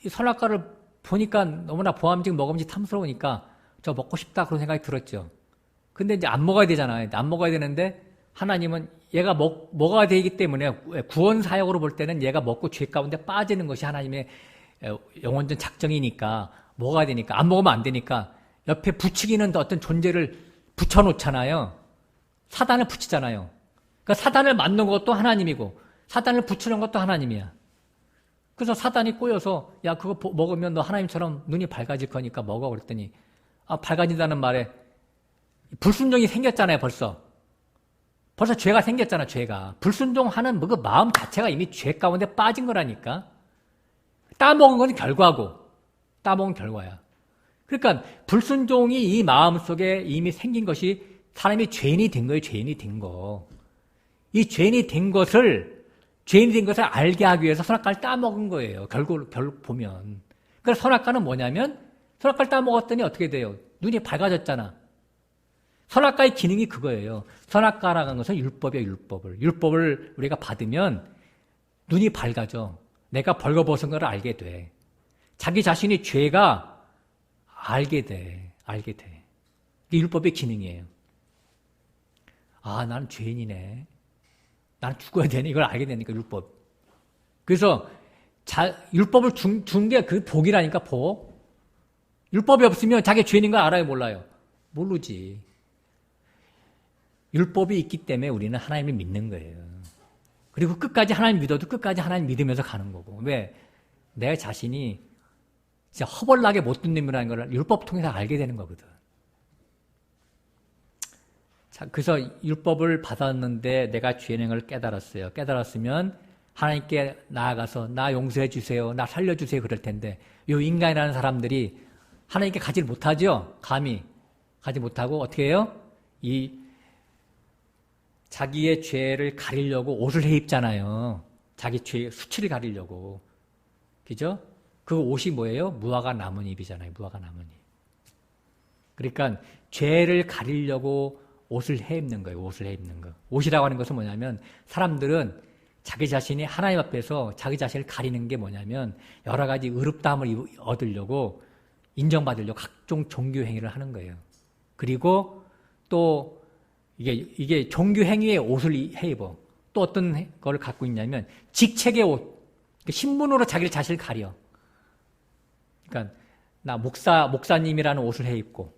이 선악과를 보니까 너무나 보암직 먹음직 탐스러우니까 저 먹고 싶다 그런 생각이 들었죠. 근데 이제 안 먹어야 되잖아요. 안 먹어야 되는데 하나님은 얘가 먹어야 되기 때문에 구원 사역으로 볼 때는 얘가 먹고 죄 가운데 빠지는 것이 하나님의 영원전 작정이니까 먹어야 되니까 안 먹으면 안 되니까 옆에 부추기는 어떤 존재를 붙여놓잖아요. 사단을 붙이잖아요. 그러니까 사단을 만든 것도 하나님이고 사단을 붙이는 것도 하나님이야. 그래서 사단이 꼬여서 야 그거 먹으면 너 하나님처럼 눈이 밝아질 거니까 먹어 그랬더니 밝아진다는 말에 불순종이 생겼잖아요. 벌써 죄가 생겼잖아. 죄가 불순종하는 그 마음 자체가 이미 죄 가운데 빠진 거라니까. 따먹은 건 결과고 따먹은 결과야. 그러니까 불순종이 이 마음속에 이미 생긴 것이 사람이 죄인이 된 거예요. 죄인이 된 거. 이 죄인이 된 것을 알게 하기 위해서 선악과를 따먹은 거예요. 결국 보면. 그래서 선악과는 뭐냐면 선악과를 따먹었더니 어떻게 돼요? 눈이 밝아졌잖아. 선악과의 기능이 그거예요. 선악과라는 것은 율법이에요. 율법을 우리가 받으면 눈이 밝아져. 내가 벌거벗은 걸 알게 돼. 자기 자신이 죄가 알게 돼. 이게 율법의 기능이에요. 나는 죄인이네. 나는 죽어야 되네. 이걸 알게 되니까 율법. 그래서 율법을 준 게 그 복이라니까 복. 율법이 없으면 자기 죄인인 걸 알아요, 몰라요? 모르지. 율법이 있기 때문에 우리는 하나님을 믿는 거예요. 그리고 끝까지 하나님 믿어도 끝까지 하나님 믿으면서 가는 거고. 왜? 내 자신이 진짜 허벌나게 못된 놈이라는 걸 율법 통해서 알게 되는 거거든. 자, 그래서 율법을 받았는데 내가 죄인인 걸 깨달았어요. 깨달았으면 하나님께 나아가서 나 용서해 주세요. 나 살려주세요. 그럴 텐데 이 인간이라는 사람들이 하나님께 가지 못하죠. 감히 가지 못하고 어떻게 해요? 자기의 죄를 가리려고 옷을 해입잖아요. 자기 죄 수치를 가리려고. 그죠? 그 옷이 뭐예요? 무화과 나뭇잎이잖아요. 무화과 나뭇잎. 그러니까 죄를 가리려고 옷을 해입는 거예요. 옷을 해입는 거. 옷이라고 하는 것은 뭐냐면 사람들은 자기 자신이 하나님 앞에서 자기 자신을 가리는 게 뭐냐면 여러 가지 의롭다함을 얻으려고 인정받으려고 각종 종교 행위를 하는 거예요. 그리고 또 이게 종교 행위의 옷을 해입어. 또 어떤 걸 갖고 있냐면 직책의 옷. 신분으로 자기 자신을 가려. 그러니까 나 목사님이라는 옷을 해입고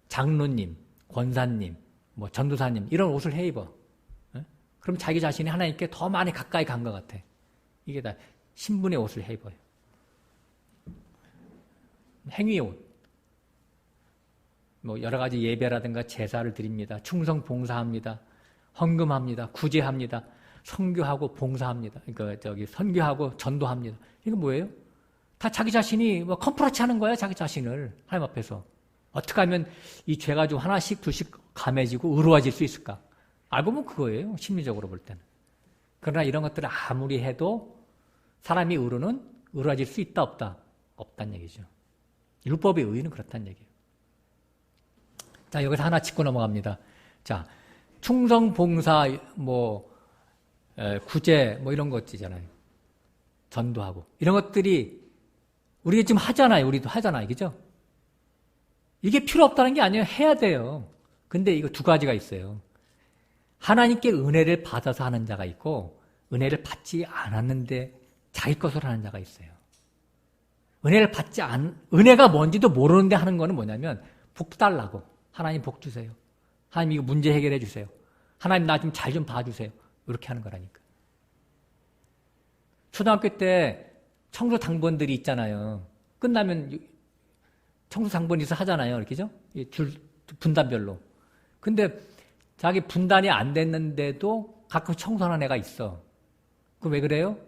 장로님, 권사님, 전도사님 이런 옷을 해입어. 그럼 자기 자신이 하나님께 더 많이 가까이 간 것 같아. 이게 다 신분의 옷을 해입어요. 행위의 옷. 여러 가지 예배라든가 제사를 드립니다. 충성 봉사합니다. 헌금합니다. 구제합니다. 선교하고 봉사합니다. 그러니까 선교하고 전도합니다. 이거 뭐예요? 다 자기 자신이 컴프러치 하는 거야. 자기 자신을 하나님 앞에서. 어떻게 하면 이 죄가 좀 하나씩 둘씩 감해지고 의로워질 수 있을까? 알고 보면 그거예요. 심리적으로 볼 때는. 그러나 이런 것들을 아무리 해도 사람이 의로워질 수 있다 없다? 없다는 얘기죠. 율법의 의의는 그렇다는 얘기예요. 자, 여기서 하나 짚고 넘어갑니다. 자, 충성, 봉사, 구제, 이런 것들이잖아요. 전도하고. 이런 것들이 우리가 지금 하잖아요. 우리도 하잖아요. 그죠? 이게 필요 없다는 게 아니에요. 해야 돼요. 근데 이거 두 가지가 있어요. 하나님께 은혜를 받아서 하는 자가 있고, 은혜를 받지 않았는데 자기 것으로 하는 자가 있어요. 은혜가 뭔지도 모르는데 하는 거는 뭐냐면, 복 달라고. 하나님 복 주세요. 하나님 이거 문제 해결해 주세요. 하나님 나 좀 잘 좀 봐주세요. 이렇게 하는 거라니까. 초등학교 때 청소 당번들이 있잖아요. 끝나면 청소 당번에서 하잖아요. 이렇게죠? 분단별로. 근데 자기 분단이 안 됐는데도 가끔 청소하는 애가 있어. 그럼 왜 그래요?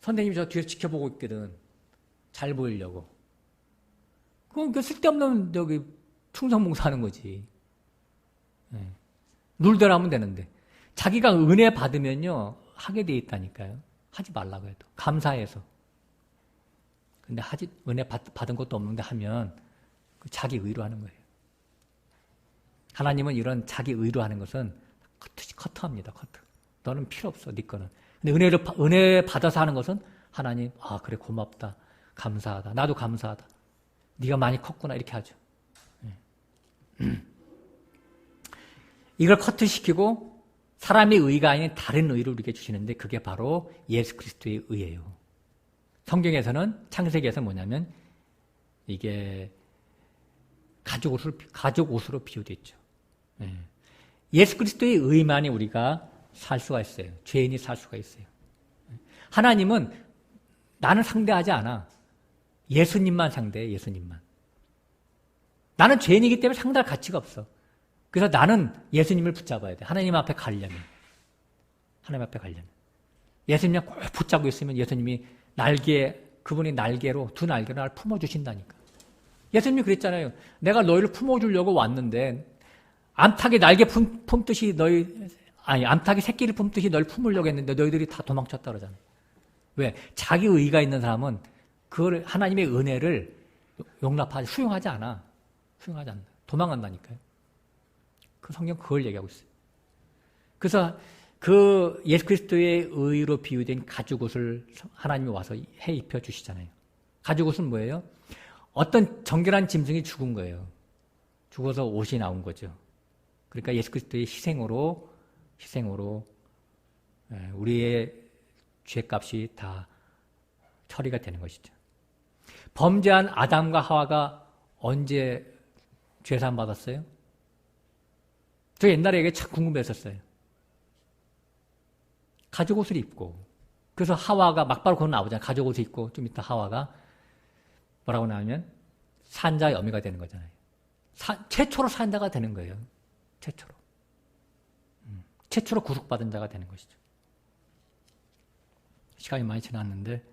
선생님이 저 뒤에서 지켜보고 있거든. 잘 보이려고. 그럼 쓸데없는 충성봉사하는 거지. 네. 룰대로 하면 되는데. 자기가 은혜 받으면요, 하게 돼 있다니까요. 하지 말라고 해도. 감사해서. 근데 은혜 받은 것도 없는데 하면 자기 의로 하는 거예요. 하나님은 이런 자기 의로 하는 것은 커트합니다. 커트. 너는 필요 없어, 네 거는. 근데 은혜 받아서 하는 것은 하나님, 그래, 고맙다. 감사하다. 나도 감사하다. 네가 많이 컸구나. 이렇게 하죠. 이걸 커트시키고 사람의 의가 아닌 다른 의를 우리에게 주시는데 그게 바로 예수 그리스도의 의예요. 성경에서는 창세기에서 뭐냐면 이게 가죽 옷으로 비유되어 있죠. 예수 그리스도의 의만이 우리가 살 수가 있어요. 죄인이 살 수가 있어요. 하나님은 나는 상대하지 않아. 예수님만 상대해, 예수님만. 나는 죄인이기 때문에 상대할 가치가 없어. 그래서 나는 예수님을 붙잡아야 돼. 하나님 앞에 가려면. 하나님 앞에 가려면. 예수님을 꼭 붙잡고 있으면 예수님이 그분이 날개로, 두 날개로 나를 품어주신다니까. 예수님이 그랬잖아요. 내가 너희를 품어주려고 왔는데, 암탉이 날개 품듯이 암탉이 새끼를 품듯이 너희를 품으려고 했는데 너희들이 다 도망쳤다 그러잖아요. 왜? 자기 의가 있는 사람은 그걸 하나님의 은혜를 수용하지 않아. 수용하지 않는다. 도망간다니까요. 그 성경 그걸 얘기하고 있어요. 그래서 그 예수 그리스도의 의로 비유된 가죽옷을 하나님이 와서 해 입혀 주시잖아요. 가죽옷은 뭐예요? 어떤 정결한 짐승이 죽은 거예요. 죽어서 옷이 나온 거죠. 그러니까 예수 그리스도의 희생으로 우리의 죄값이 다 처리가 되는 것이죠. 범죄한 아담과 하와가 언제 죄사함 받았어요? 저 옛날에 이게 참 궁금했었어요. 가죽옷을 입고 그래서 하와가 막바로 그건 나오잖아요. 가죽옷을 입고 좀 이따 하와가 뭐라고 나오면 산자의 어미가 되는 거잖아요. 최초로 산자가 되는 거예요. 최초로 구속받은 자가 되는 것이죠. 시간이 많이 지났는데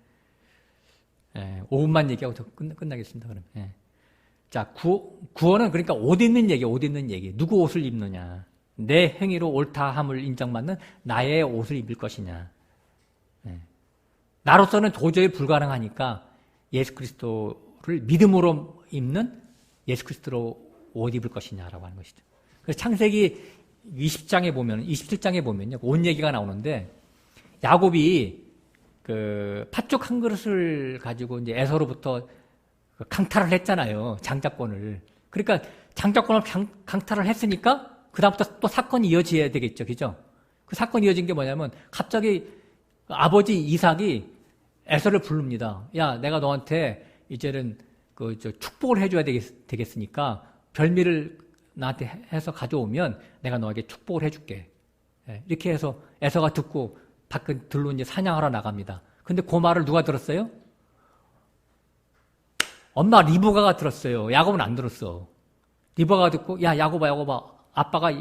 5분만 얘기하고 끝나겠습니다. 그럼. 자, 구원은 그러니까 옷 입는 얘기. 누구 옷을 입느냐. 내 행위로 옳다함을 인정받는 나의 옷을 입을 것이냐. 나로서는 도저히 불가능하니까 예수 그리스도를 믿음으로 입는 예수 그리스도로 옷 입을 것이냐라고 하는 것이죠. 그래서 창세기 27장에 보면요. 옷 얘기가 나오는데 야곱이 그 팥죽 한 그릇을 가지고 이제 에서로부터 강탈을 했잖아요. 장자권을. 그러니까 장자권을 강탈을 했으니까 그다음부터 또 사건이 이어져야 되겠죠. 그죠? 그 사건이 이어진 게 뭐냐면 갑자기 아버지 이삭이 에서를 부릅니다. 야, 내가 너한테 이제는 축복을 해줘야 되겠으니까 별미를 나한테 해서 가져오면 내가 너에게 축복을 해줄게. 이렇게 해서 에서가 듣고 밖에 들로 이제 사냥하러 나갑니다. 근데 그 말을 누가 들었어요? 엄마 리브가가 들었어요. 야곱은 안 들었어. 리브가가 듣고 야 야곱아 아빠가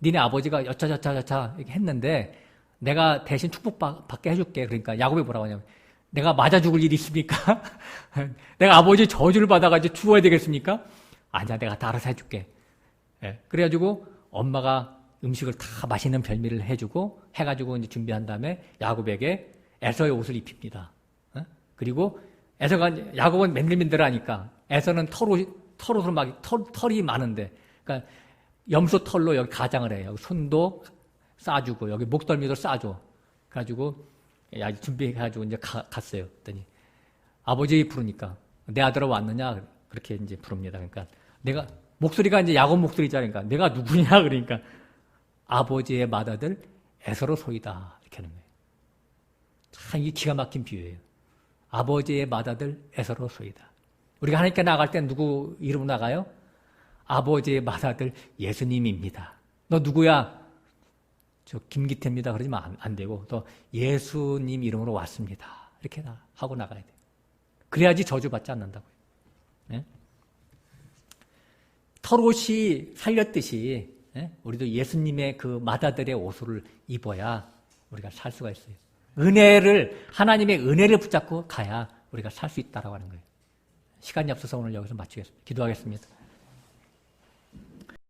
니네 아버지가 여차저차 이렇게 했는데 내가 대신 축복받게 해줄게. 그러니까 야곱이 뭐라고 하냐면 내가 맞아 죽을 일이 있습니까? 내가 아버지 저주를 받아가지고 죽어야 되겠습니까? 아니야, 내가 다 알아서 해줄게. 그래가지고 엄마가 음식을 다 맛있는 별미를 해주고 해가지고 이제 준비한 다음에 야곱에게 에서의 옷을 입힙니다. 그리고 야곱은 맨들맨들하니까 에서는 털옷으로 털이 많은데, 그러니까 염소 털로 여기 가장을 해요. 손도 싸주고 여기 목덜미도 싸줘. 그래가지고 준비해가지고 이제 갔어요. 그랬더니 아버지 부르니까 내 아들아 왔느냐 그렇게 이제 부릅니다. 그러니까 내가 목소리가 이제 야곱 목소리잖아요. 그러니까 내가 누구냐 그러니까 아버지의 맏아들 에서로 소이다 이렇게 하는 거예요. 참 이게 기가 막힌 비유예요. 아버지의 맏아들 에서로 소이다. 우리가 하나님께 나갈 때 누구 이름으로 나가요? 아버지의 맏아들 예수님입니다. 너 누구야? 저 김기태입니다. 그러지만 안 되고 또 예수님 이름으로 왔습니다. 이렇게 하고 나가야 돼요. 그래야지 저주받지 않는다고요. 네? 털옷이 살렸듯이 우리도 예수님의 그 맏아들의 옷을 입어야 우리가 살 수가 있어요. 하나님의 은혜를 붙잡고 가야 우리가 살 수 있다라고 하는 거예요. 시간이 없어서 오늘 여기서 마치겠습니다. 기도하겠습니다.